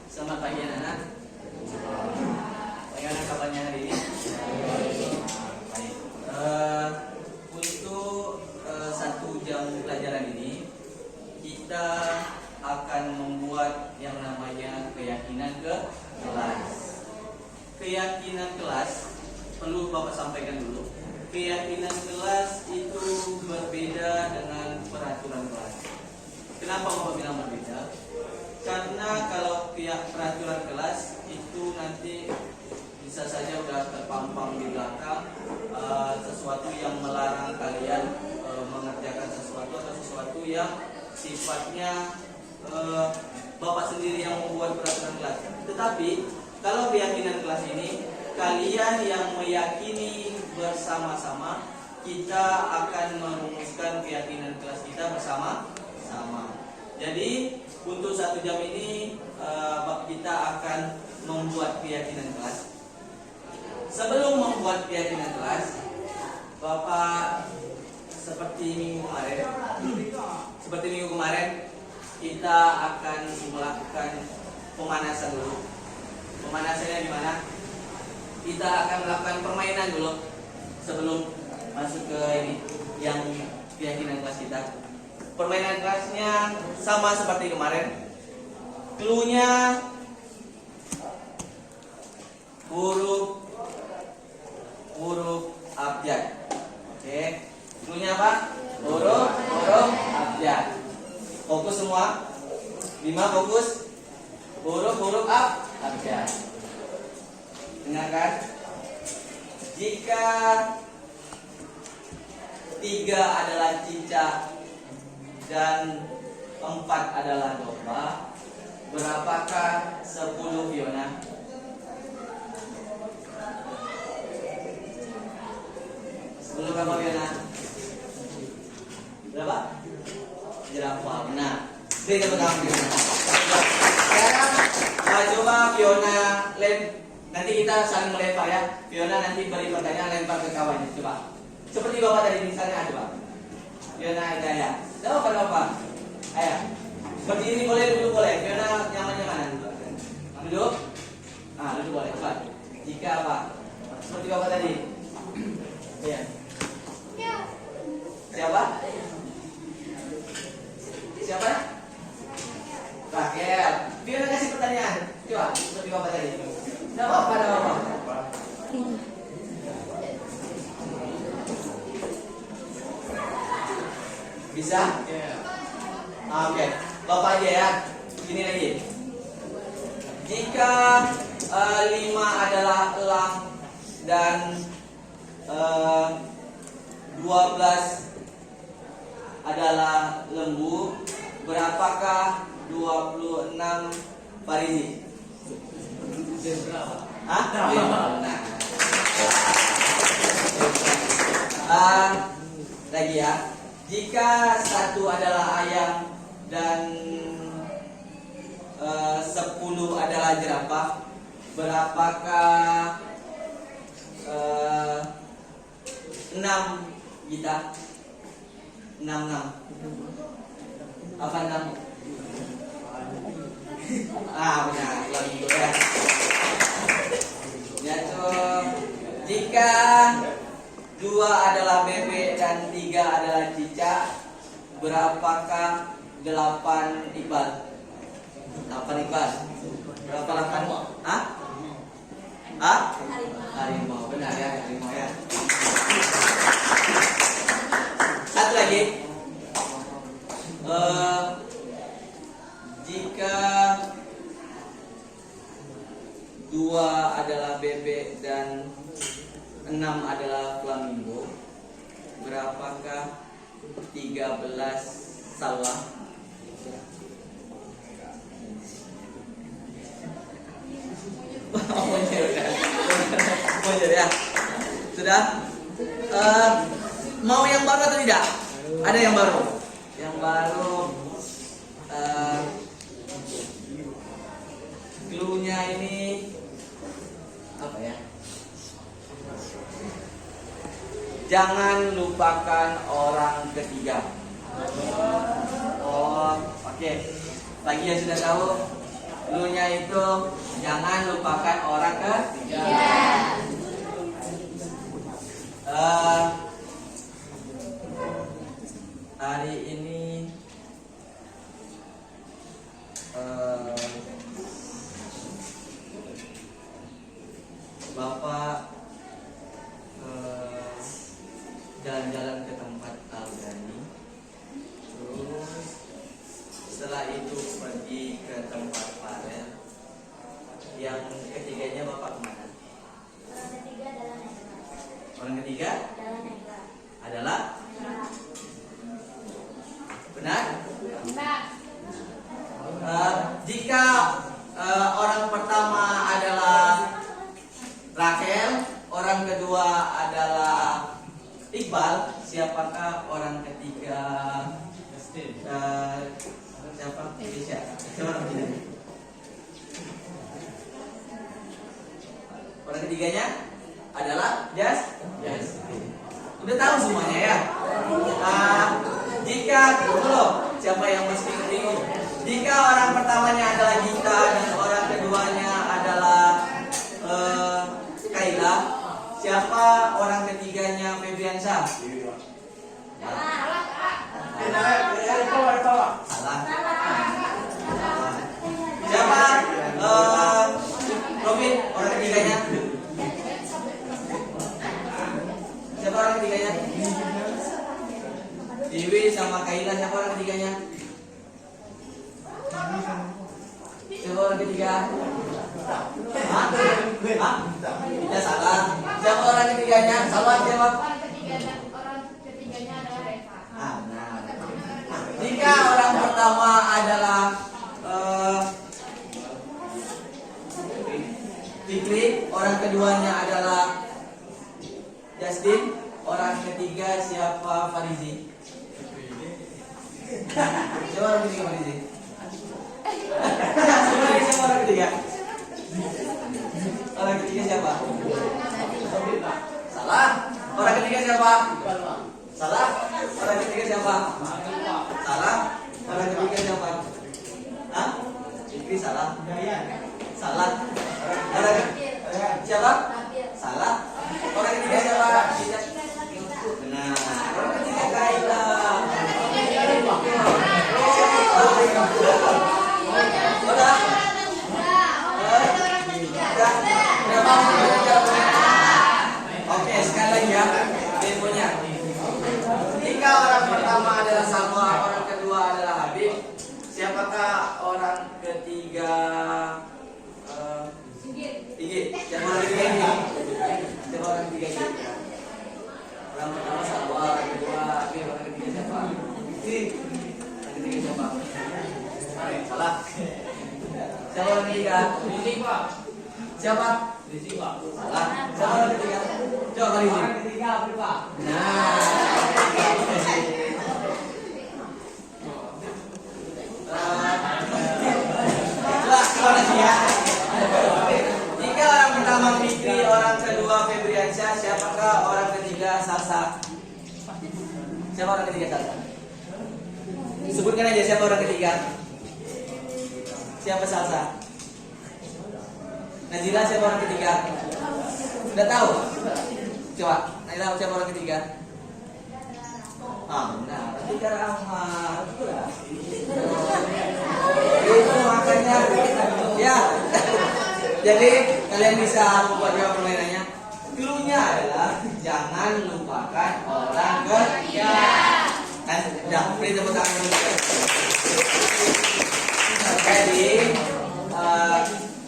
Selamat pagi anak-anak. Bagaimana kabarnya hari ini? Baik. Untuk 1 jam pelajaran ini kita akan membuat yang namanya keyakinan ke kelas. Keyakinan kelas perlu Bapak sampaikan dulu. Keyakinan kelas itu berbeda dengan peraturan kelas. Kenapa Bapak bilang berbeda? Karena kalau peraturan kelas itu nanti bisa saja sudah terpampang di belakang sesuatu yang melarang kalian mengerjakan sesuatu atau sesuatu yang sifatnya Bapak sendiri yang membuat peraturan kelas. Tetapi kalau keyakinan kelas ini kalian yang meyakini bersama-sama, kita akan merumuskan keyakinan kelas kita bersama-sama. Jadi untuk 1 jam ini kita akan membuat keyakinan kelas. Sebelum membuat keyakinan kelas, Bapak seperti minggu kemarin kita akan melakukan pemanasan dulu. Pemanasannya di mana? Kita akan melakukan permainan dulu sebelum masuk ke ini yang keyakinan kelas kita. Permainan kelasnya sama seperti kemarin. Cluenya huruf abjad. Oke. Cluenya apa? Huruf abjad. Fokus semua. 5 fokus. Huruf abjad. Dengarkan. Jika 3 adalah cicak dan 4 adalah domba, berapakah 10 Fiona? Berapa Fiona? Berapa? Jerapah. Benar. Beri tepuk tangan Fiona. Sekarang coba Fiona nanti kita saling melempar ya. Fiona nanti beri pertanyaan, lempar ke kawannya. Coba. Seperti Bapak tadi misalnya, coba. Fiona Hidayah. Coba pada Bapak. Ayo. Berdiri boleh, duduk boleh. Fiona nyamannya mana? Duduk. Duduk boleh. Coba. Jika apa? Seperti Bapak tadi. Iya. Siapa? Siapa? Rakel. Fiona kasih pertanyaan. Coba. Seperti Bapak tadi. Coba pada Bapak. Bisa? Oke. Bapak aja ya. Ini lagi. Jika 5 adalah elang dan 12 adalah lembu, berapakah 26 Farizi? Lagi ya. Jika 1 adalah ayam dan 10 adalah jerapah, berapakah 6 kita? 6. Apa 6? Benar, lagi ya. Jika 2 adalah bebek dan 3 adalah cicak, berapakah 8 Iqbal? 8 Iqbal. Berapa 8? Harimau. Benar ya, harimau ya. Satu lagi. Jika 2 adalah bebek dan 6 adalah flamingo, berapakah 13 sawah? Wajar ya. Sudah? Mau yang baru atau tidak? Ada yang baru? Yang baru cluenya ini apa ya? Jangan lupakan orang ketiga. Oke. Bagi yang sudah tahu, cluenya itu jangan lupakan orang ketiga. Hari ini Bapak jalan-jalan ke tempat Al-Ghani, terus setelah itu pergi ke tempat Farel. Yang ketiganya Bapak kemana? Orang ketiga adalah benar? Jika orang pertama adalah Rachel, orang kedua adalah Iqbal. Siapakah orang ketiga? Siapa? Indonesia. Siapa orang ketiga? Orang ketiganya adalah Jas. Udah tahu semuanya ya. Jika belum, siapa yang mesti bingung? Jika orang pertamanya adalah Gita dan orang keduanya adalah Kaila, siapa orang ketiganya Febriansyah? Salah. Siapa? Robin, orang ketiganya? Siapa orang ketiganya? Dewi sama Kaila, siapa orang ketiganya? Siapa orang ketiga? Hah? Kita salah. Siapa orang ketiganya? Salah jawab. Orang ketiganya adalah Reva. Nah. Jika orang pertama adalah Fikri, orang keduanya adalah Justin, orang ketiga siapa? Farizi. Siapa orang ketiga Farizi? Siapa orang ketiga? Orang ketiga siapa? Salah. Orang ketiga siapa? Salah. Orang ketiga siapa? Salah. Orang ketiga siapa? Hah? Fikri salah. Salah. Orang siapa? Salah. Orang ketiga siapa? Benar. Orang ketiga Kaila. Udah. Oke, sekali lagi ya infonya. Jika orang pertama adalah Salma, orang kedua adalah Habib, siapakah orang ketiga? Igi. Siapa orang ketiga ini? Siapa orang ketiga ini? Orang pertama Salma, orang kedua Habib, orang ketiga siapa? Orang ketiga siapa? Salah. Siapa orang ketiga? Siapa? Salah. Siapa orang ketiga? Coba kali ini. Nah. Coba lagi ya. Jika orang pertama Fikri, orang kedua Febriansyah, siapakah orang ketiga Salsa? Siapa orang ketiga Salsa? Sebutkan aja siapa orang ketiga. Siapa Salsa? Najila, siapa orang ketiga? Sudah tahu? Coba, Najila siapa orang ketiga? Benar, ketiga Rahmat. Itu makanya ya. Jadi kalian bisa membuat jawab permainannya. Cluenya adalah jangan lupakan orang ketiga. Kan, udah, beri tepuk tangan dulu.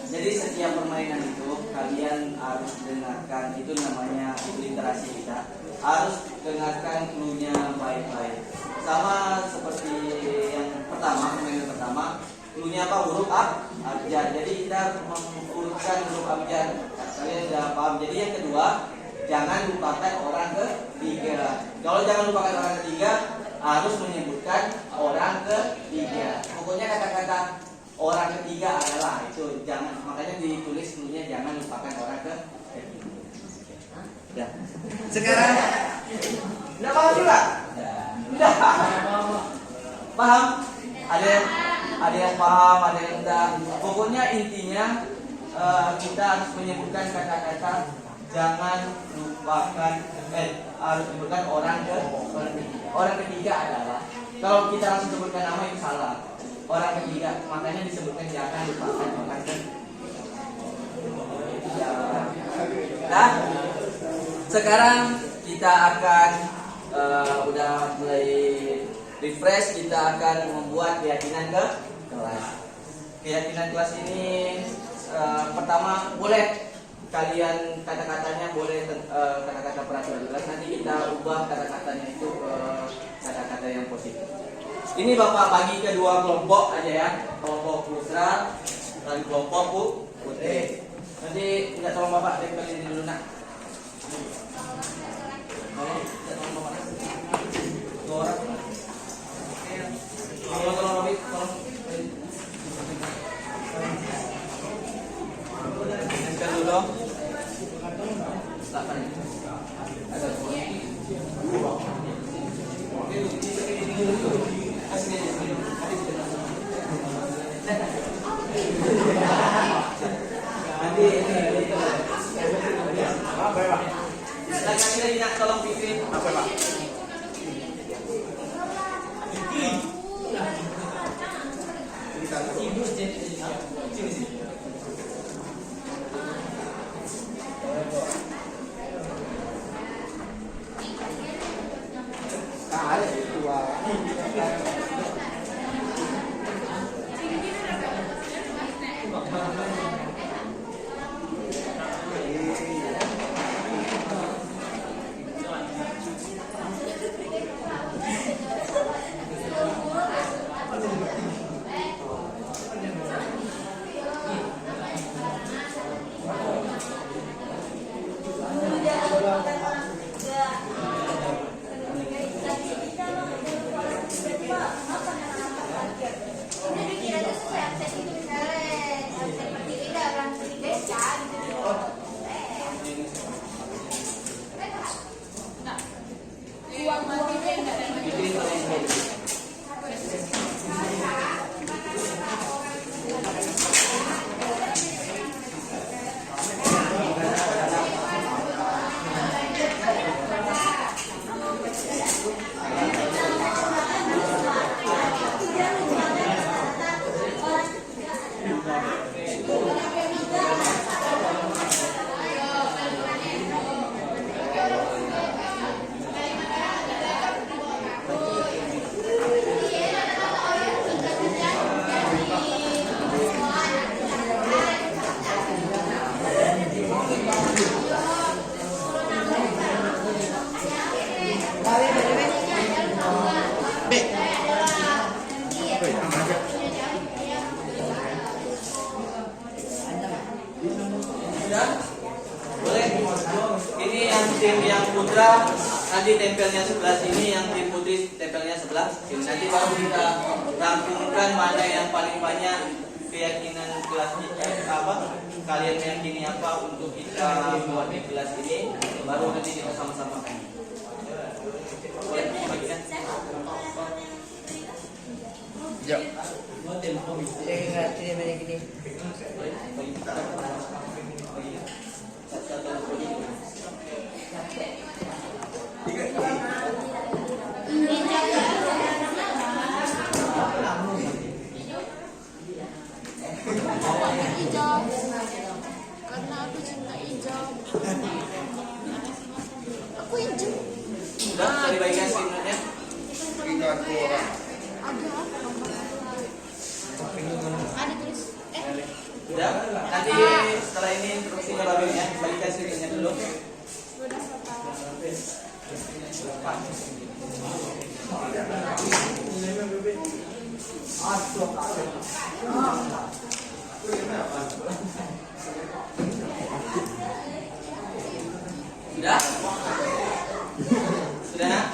Jadi setiap permainan itu kalian harus dengarkan, itu namanya literasi kita. Harus dengarkan cluenya baik-baik. Sama seperti yang pertama, permainan pertama, cluenya apa? Huruf abjad. Jadi kita mengurutkan huruf abjad. Kalian sudah paham. Jadi yang kedua, jangan lupakan orang ketiga. Kalau jangan lupakan orang ketiga, harus menyebutkan orang ketiga. Pokoknya kata-kata orang ketiga adalah itu, jangan, makanya ditulis dulunya jangan lupakan orang ketiga. Ya. Sekarang udah paham juga? Udah. Paham? Ada yang paham, ada yang enggak. Pokoknya intinya kita harus menyebutkan kata-kata jangan lupakan harus menyebutkan orang ketiga. Orang ketiga adalah, kalau kita langsung sebutkan nama itu salah. Orang ketiga, makanya disebutkan jangan lupakan orang ketiga. Nah, sekarang kita akan udah mulai refresh, kita akan membuat keyakinan ke kelas. Keyakinan kelas ini pertama boleh kalian kata-katanya boleh kata-kata peraturan kelas, nanti kita ubah kata-katanya itu ke kata-kata yang positif. Ini Bapak bagi ke dua kelompok aja ya, kelompok pusra dan kelompok putih. Nanti minta tolong bapak tempelin dulu nak. Minta tolong bapak. Dua orang. Tolong Robi, tolong. Tempel dulu. Letakkan. Nanti apa ya Pak? Lagi nak tolong pikirin apa Pak? Ibu sini. Sudah? Boleh? Ini yang tim yang putra nanti tempelnya sebelah sini, yang tim putri tempelnya sebelah sini. Nanti baru kita rangkumkan mana yang paling banyak keyakinan kelas apa? Kalian meyakini apa untuk kita buat di kelas ini, baru nanti kita sama-sama kan. Boleh bagikan? Ya. Hijau. Karena aku cinta hijau. Aku hijau. Sudah, dari bagian sini. Ada tulis. Sudah, nanti setelah ini instruksinya baru ya, bagikan sirinya dulu. Sudah? Sudah nak?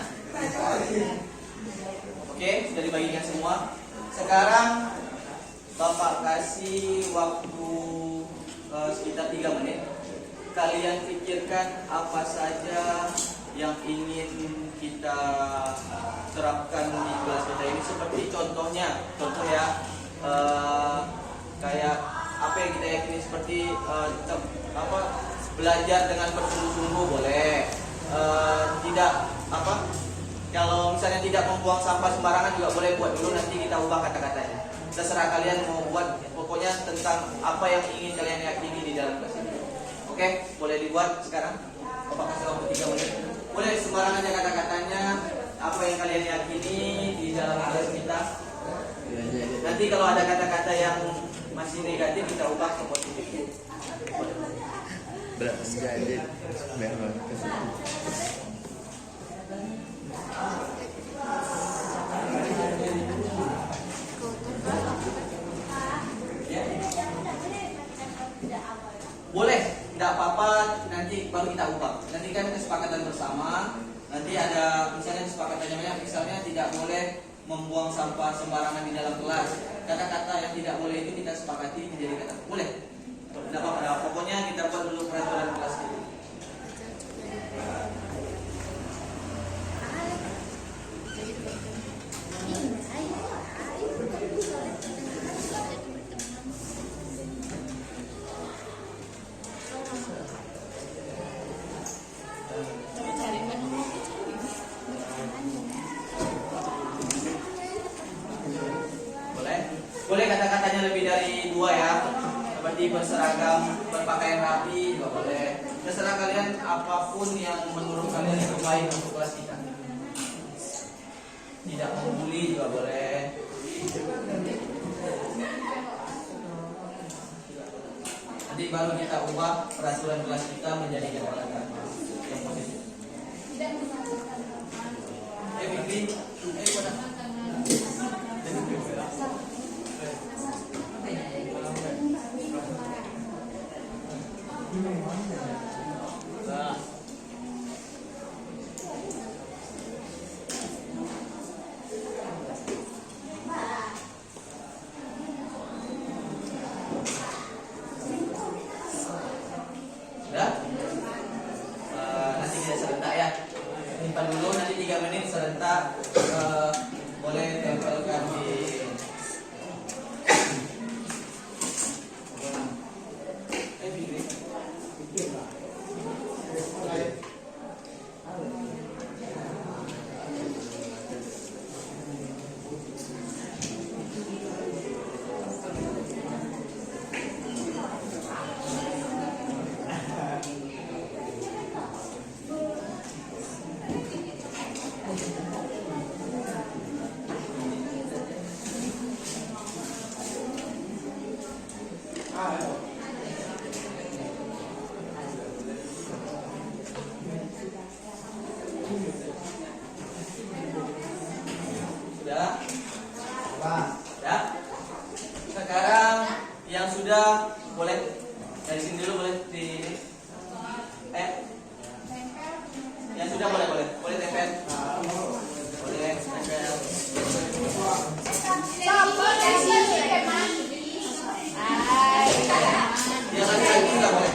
Oke, sudah dibagikan semua. Sekarang Bapak kasih waktu sekitar 3 menit. Kalian pikirkan apa saja yang ingin kita terapkan di kelas kita ini. Seperti contoh ya, kayak apa yang kita yakini seperti belajar dengan bersungguh-sungguh boleh. Tidak kalau misalnya tidak membuang sampah sembarangan juga boleh, buat dulu, nanti kita ubah kata-katanya. Terserah kalian mau buat, pokoknya tentang apa yang ingin kalian yakini di dalam kelas ini. Oke, boleh dibuat sekarang. Bapak kasih waktu 3 menit. Boleh sembarangan aja kata-katanya, apa yang kalian yakini di dalam kelas kita. Nanti kalau ada kata-kata yang masih negatif, kita ubah ke positif. Jadi memang apa nanti baru kita ubah. Nanti kan kesepakatan bersama. Nanti ada misalnya kesepakatannya banyak, misalnya tidak boleh membuang sampah sembarangan di dalam kelas. Kata-kata yang tidak boleh itu kita sepakati menjadi kata boleh. Tidak apa-apa. Pokoknya kita buat dulu peraturan kelas itu. Boleh kata-katanya lebih dari 2 ya. Seperti berseragam, berpakaian rapi juga boleh. Terserah kalian apapun yang menurut kalian itu baik untuk kelas kita. Tidak membuli juga boleh. Nanti baru kita ubah peraturan kelas kita menjadi kata-kata yang positif. Fikri, mana? Sudah? Nanti kita serentak ya. Simpan dulu, nanti 3 menit serentak. Boleh tempelkan di sudah? Ya. Sekarang yang sudah boleh dari sini dulu boleh di yang sudah boleh tempel. Boleh tempel. Yang lagi juga boleh.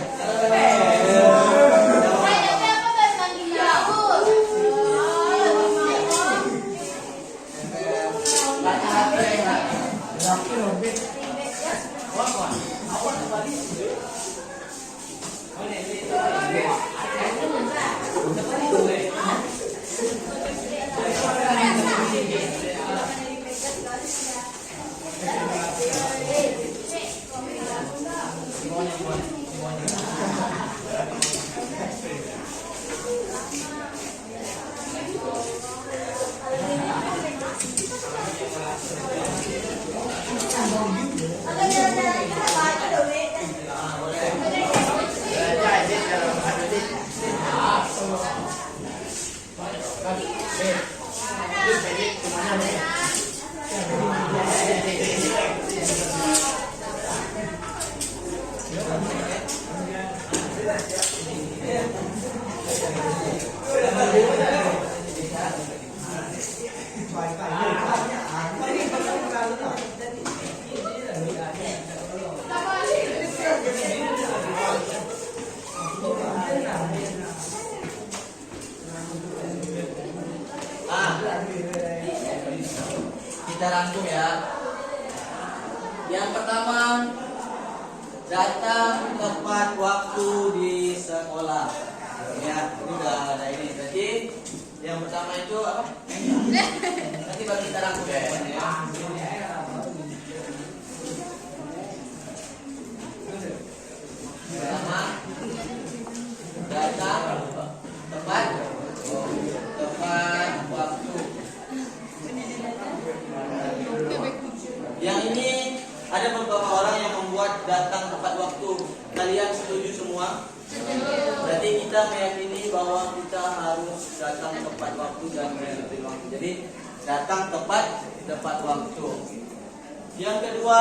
Kita rangkum ya. Yang pertama, datang tepat waktu di sekolah. Ya, ini udah ada ini. Berarti yang pertama itu apa? Nanti baru kita rangkum ya. Pertama, datang tepat waktu. Yang ini ada beberapa orang yang membuat datang tepat waktu. Kalian setuju semua? Berarti kita meyakini bahwa kita harus datang tepat waktu dan mengikuti waktu. Jadi datang tepat waktu. Yang kedua,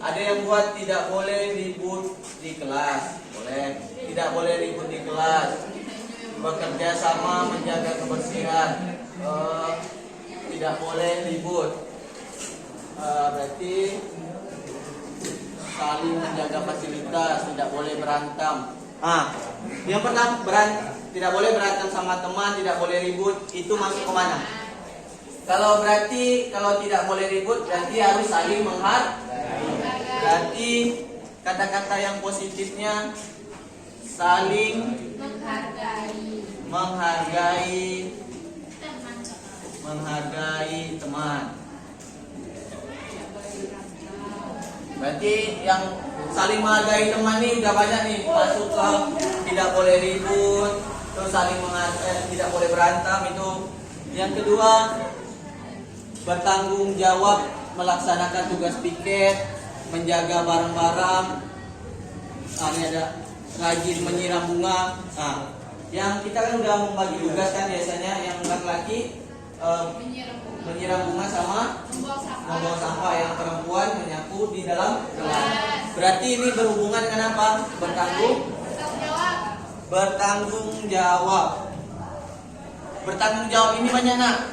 ada yang buat tidak boleh ribut di kelas. Boleh. Boleh. Tidak boleh ribut di kelas. Bekerja sama menjaga kebersihan. Tidak boleh ribut. Berarti saling menjaga fasilitas, tidak boleh berantem. Yang pertama tidak boleh berantem sama teman, tidak boleh ribut. Itu masuk ke mana? Kalau tidak boleh ribut berarti harus saling menghargai. Berarti kata-kata yang positifnya saling menghargai teman. Berarti yang saling menghargai teman nih udah banyak nih, masuk ke tidak boleh ribut, terus saling menghargai, tidak boleh berantem itu. Yang kedua, bertanggung jawab melaksanakan tugas piket, menjaga barang-barang. Ini ada rajin menyiram bunga. Yang kita kan udah membagi tugas kan biasanya, yang laki-laki menyiram bunga sama membawa sampah, yang perempuan menyapu di dalam kelas. Berarti ini berhubungan dengan apa? Bertanggung jawab. Bertanggung jawab ini banyak nak.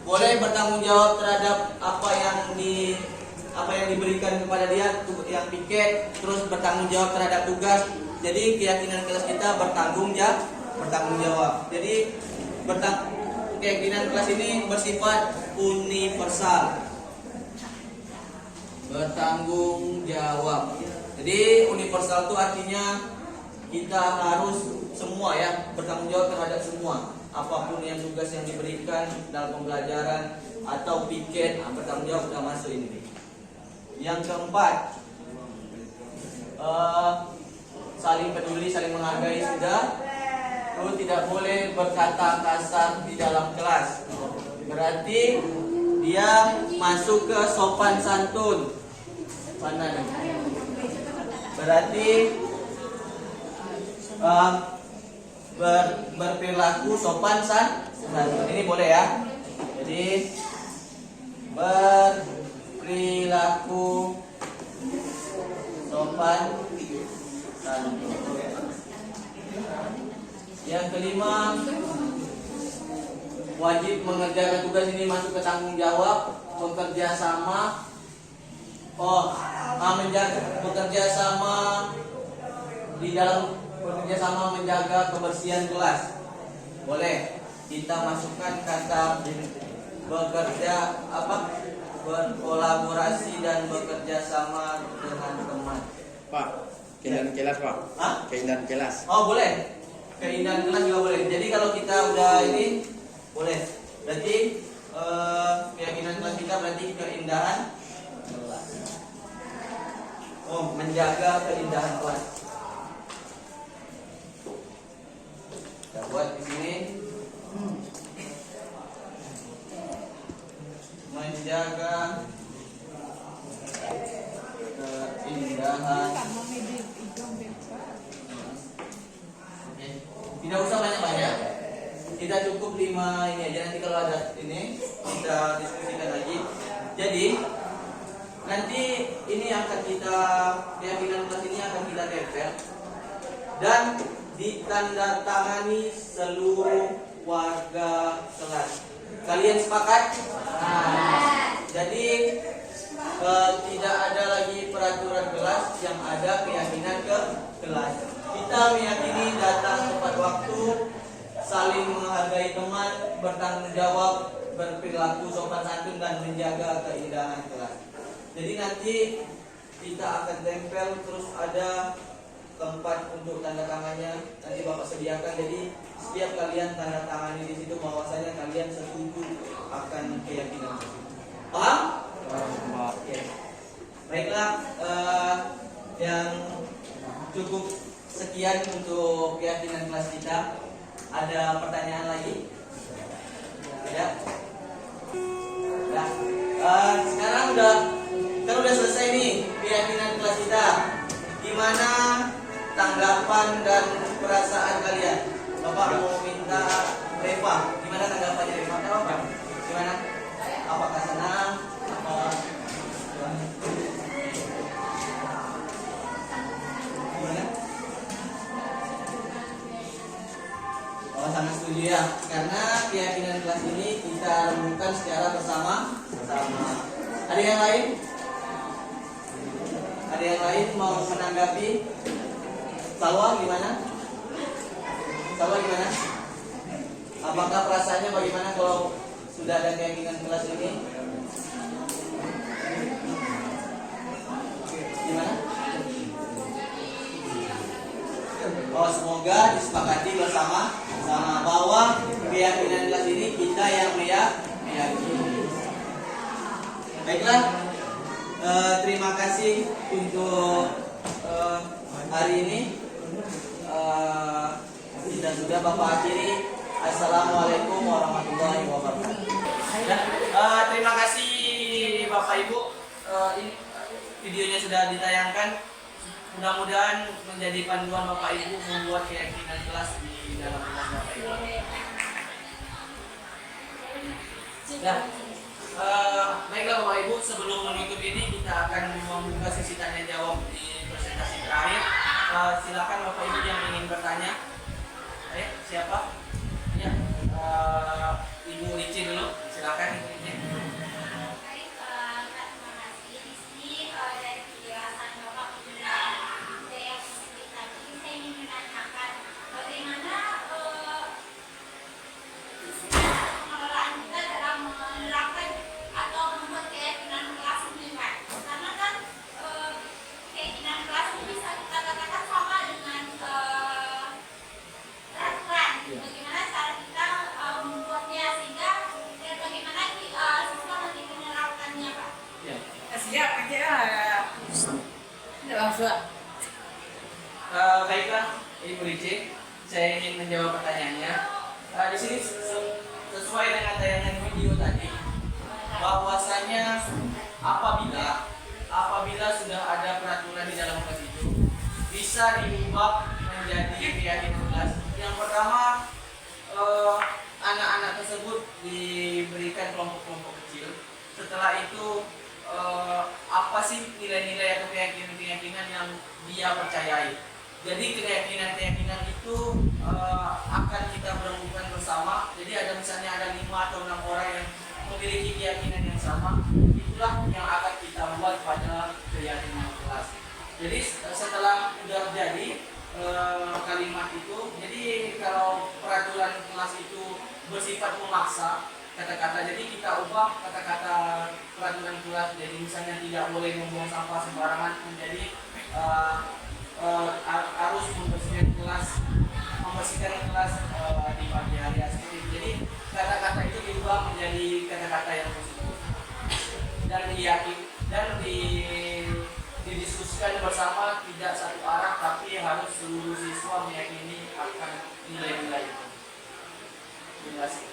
Boleh bertanggung jawab terhadap apa yang diberikan kepada dia, yang piket, terus bertanggung jawab terhadap tugas. Jadi keyakinan kelas kita bertanggung jawab. Jadi keyakinan kelas ini bersifat universal. Bertanggung jawab. Jadi universal itu artinya kita harus semua ya bertanggung jawab terhadap semua. Apapun yang tugas yang diberikan dalam pembelajaran atau piket, bertanggung jawab sudah masuk ini. Yang keempat, saling peduli, saling menghargai sudah. Terus tidak boleh berkata kasar di dalam kelas. Berarti dia masuk ke sopan santun. Mana nih? Berarti berperilaku sopan santun. Ini boleh ya. Jadi berperilaku sopan santun. Yang kelima, wajib mengerjakan tugas ini masuk ke tanggung jawab, bekerja sama. Bekerja sama di dalam bekerja sama menjaga kebersihan kelas. Boleh kita masukkan kata bekerja berkolaborasi dan bekerja sama dengan teman. Pak, keindahan kelas Pak. Keindahan kelas. Boleh. Keindahan kelas juga boleh. Jadi kalau kita udah ini boleh. Berarti keyakinan kelas kita berarti keindahan kelas. Menjaga keindahan kelas. Kita buat di sini. Menjaga keindahan. Tidak usah banyak-banyak. Kita cukup 5 ini aja. Nanti kalau ada ini kita diskusikan lagi. Jadi nanti ini akan kita keyakinan kelas ini akan kita tempel dan ditandatangani seluruh warga kelas. Kalian sepakat? Jadi tidak ada lagi peraturan kelas, yang ada keyakinan ke kelas. Kita meyakini datang tepat waktu, saling menghargai teman, bertanggung jawab, berperilaku sopan santun dan menjaga keindahan kelas. Jadi nanti kita akan tempel, terus ada tempat untuk tanda tangannya. Nanti Bapak sediakan. Jadi setiap kalian tanda tangani di situ bahwasanya kalian setuju akan keyakinan tersebut. Paham? Oke. Baiklah, yang cukup sekian untuk keyakinan kelas kita. Ada pertanyaan lagi? Tidak? Ya. Sekarang udah selesai nih keyakinan kelas kita. Gimana tanggapan dan perasaan kalian? Bapak mau minta Reva. Gimana tanggapannya Reva? Apa? Gimana? Apakah senang? Gimana? sangat setuju ya, karena keyakinan kelas ini kita renungkan secara bersama-sama. Ada yang lain? Ada yang lain mau menanggapi? Salwa gimana? Salwa gimana? Apakah perasaannya bagaimana kalau sudah ada keyakinan kelas ini? Gimana? Oh, semoga disepakati bersama bahwa keyakinan kelas ini kita yang meyakini. Baiklah, terima kasih untuk hari ini. Kita sudah Bapak akhiri. Assalamualaikum warahmatullahi wabarakatuh. Terima kasih Bapak Ibu. Ini videonya sudah ditayangkan. Mudah-mudahan menjadi panduan Bapak Ibu membuat keyakinan kelas di dalam kelas Bapak Ibu. Baiklah Bapak Ibu, sebelum menutup ini kita akan membuka sesi tanya jawab di presentasi terakhir. Silakan Bapak Ibu yang ingin bertanya. Ayo, siapa? Ya, Ibu Lici dulu. Silakan Ibu Lici. Baiklah, Ibu Lici, saya ingin menjawab pertanyaannya. Di sini sesuai dengan tayangan video tadi, bahwasanya apabila sudah ada peraturan di dalam kelas itu bisa diubah menjadi keyakinan kelas. Yang pertama, anak-anak tersebut diberikan kelompok-kelompok kecil. Setelah itu apa sih nilai-nilai atau keyakinan-keyakinan yang dia percayai. Jadi keyakinan-keyakinan itu akan kita berembukkan bersama. Jadi misalnya ada 5 atau 6 orang yang memiliki keyakinan yang sama, itulah yang akan kita buat pada keyakinan kelas. Jadi setelah sudah jadi kalimat itu, jadi kalau peraturan kelas itu bersifat memaksa kata-kata, jadi kita ubah kata-kata peraturan kelas. Jadi misalnya tidak boleh membuang sampah sembarangan menjadi harus membersihkan kelas di pagi hari seperti itu. Jadi kata-kata itu diubah menjadi kata-kata yang positif dan didiskusikan bersama, tidak satu arah, tapi harus seluruh siswa meyakini akan nilai-nilai itu. Terima kasih.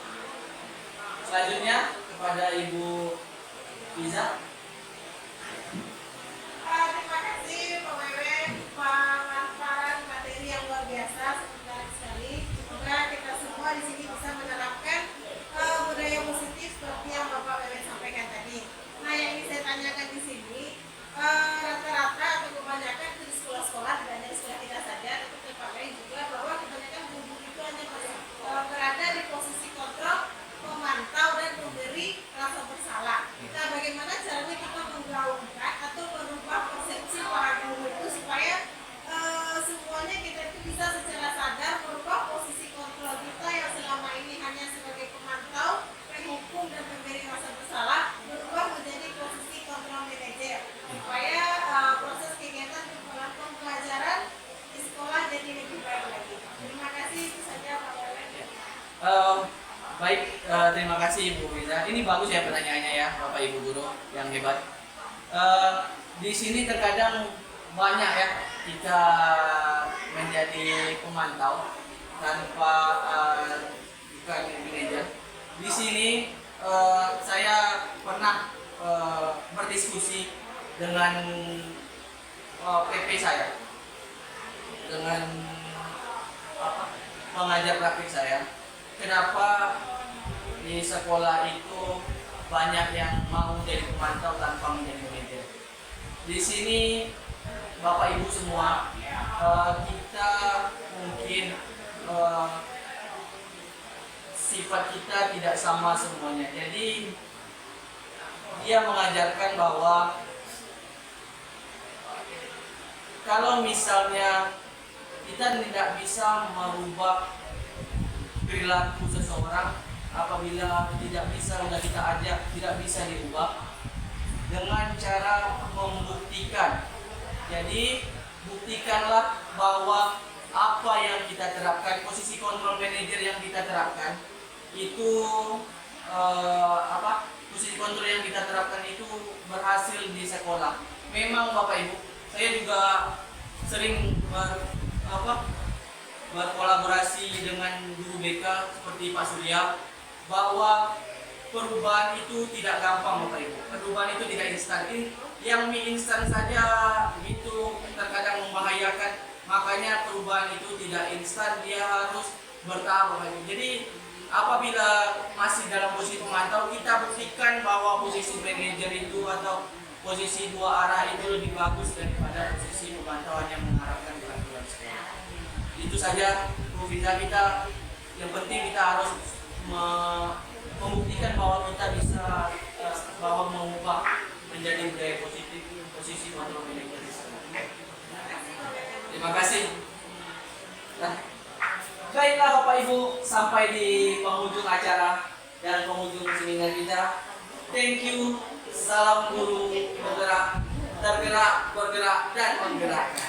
Selanjutnya kepada Ibu Liza. Terima kasih Pak Wewe, pemaparan materi yang luar biasa, menarik sekali. Semoga kita semua di sini bisa menerapkan budaya positif seperti yang Bapak Wewe sampaikan tadi. Nah, yang ingin saya tanyakan di sini, rata-rata atau kebanyakan itu di sekolah-sekolah, tidak hanya di sekolah kita saja, itu terpakai juga bahwa kebanyakan guru itu hanya berada di posisi kontrol, memantau dan memberi rasa bersalah. Nah, bagaimana caranya kita menggaungkan atau merubah persepsi para guru itu supaya semuanya kita itu bisa secara sadar merubah posisi kontrol kita yang selama ini hanya sebagai pemantau, penghukum dan pemberi rasa bersalah, berubah menjadi posisi kontrol manajer supaya proses kegiatan pembelajaran di sekolah jadi lebih baik lagi. Terima kasih, itu saja Pak Wewe. Baik, terima kasih Ibu Liza. Ini bagus ya pertanyaannya ya, Bapak Ibu guru yang hebat. Di sini terkadang banyak ya kita menjadi pemantau tanpa bukan manajer. Di sini saya pernah berdiskusi dengan PP saya, dengan pengajar praktik saya. Kenapa di sekolah itu banyak yang mau jadi pemantau tanpa menjadi manajer? Di sini Bapak Ibu semua, kita mungkin sifat kita tidak sama semuanya. Jadi dia mengajarkan bahwa kalau misalnya kita tidak bisa merubah perilaku seseorang, apabila tidak bisa, sudah kita ajak, tidak bisa dirubah dengan cara membuktikan. Jadi buktikanlah bahwa apa yang kita terapkan, posisi kontrol manajer yang kita terapkan itu posisi kontrol yang kita terapkan itu berhasil di sekolah. Memang Bapak Ibu, saya juga sering berkolaborasi dengan guru BK seperti Pak Surya, bahwa perubahan itu tidak gampang Bapak Ibu. Perubahan itu tidak instan. Yang mie instan saja itu terkadang membahayakan. Makanya perubahan itu tidak instan, dia harus bertahap Bapak Ibu. Jadi apabila masih dalam posisi pemantau, kita buktikan bahwa posisi manajer itu atau posisi dua arah itu lebih bagus daripada posisi pemantauan yang mengarahkan peraturan sekolah. Itu saja Bu Vita, kita yang penting kita harus membuktikan bahwa kita bisa bahwa mengubah menjadi budaya positif posisi kontrol manajer di sana. Terima kasih. Nah, baiklah Bapak Ibu, sampai di penghujung acara dan penghujung seminar kita. Thank you. Salam guru bergerak, tergerak, bergerak, dan menggerakkan.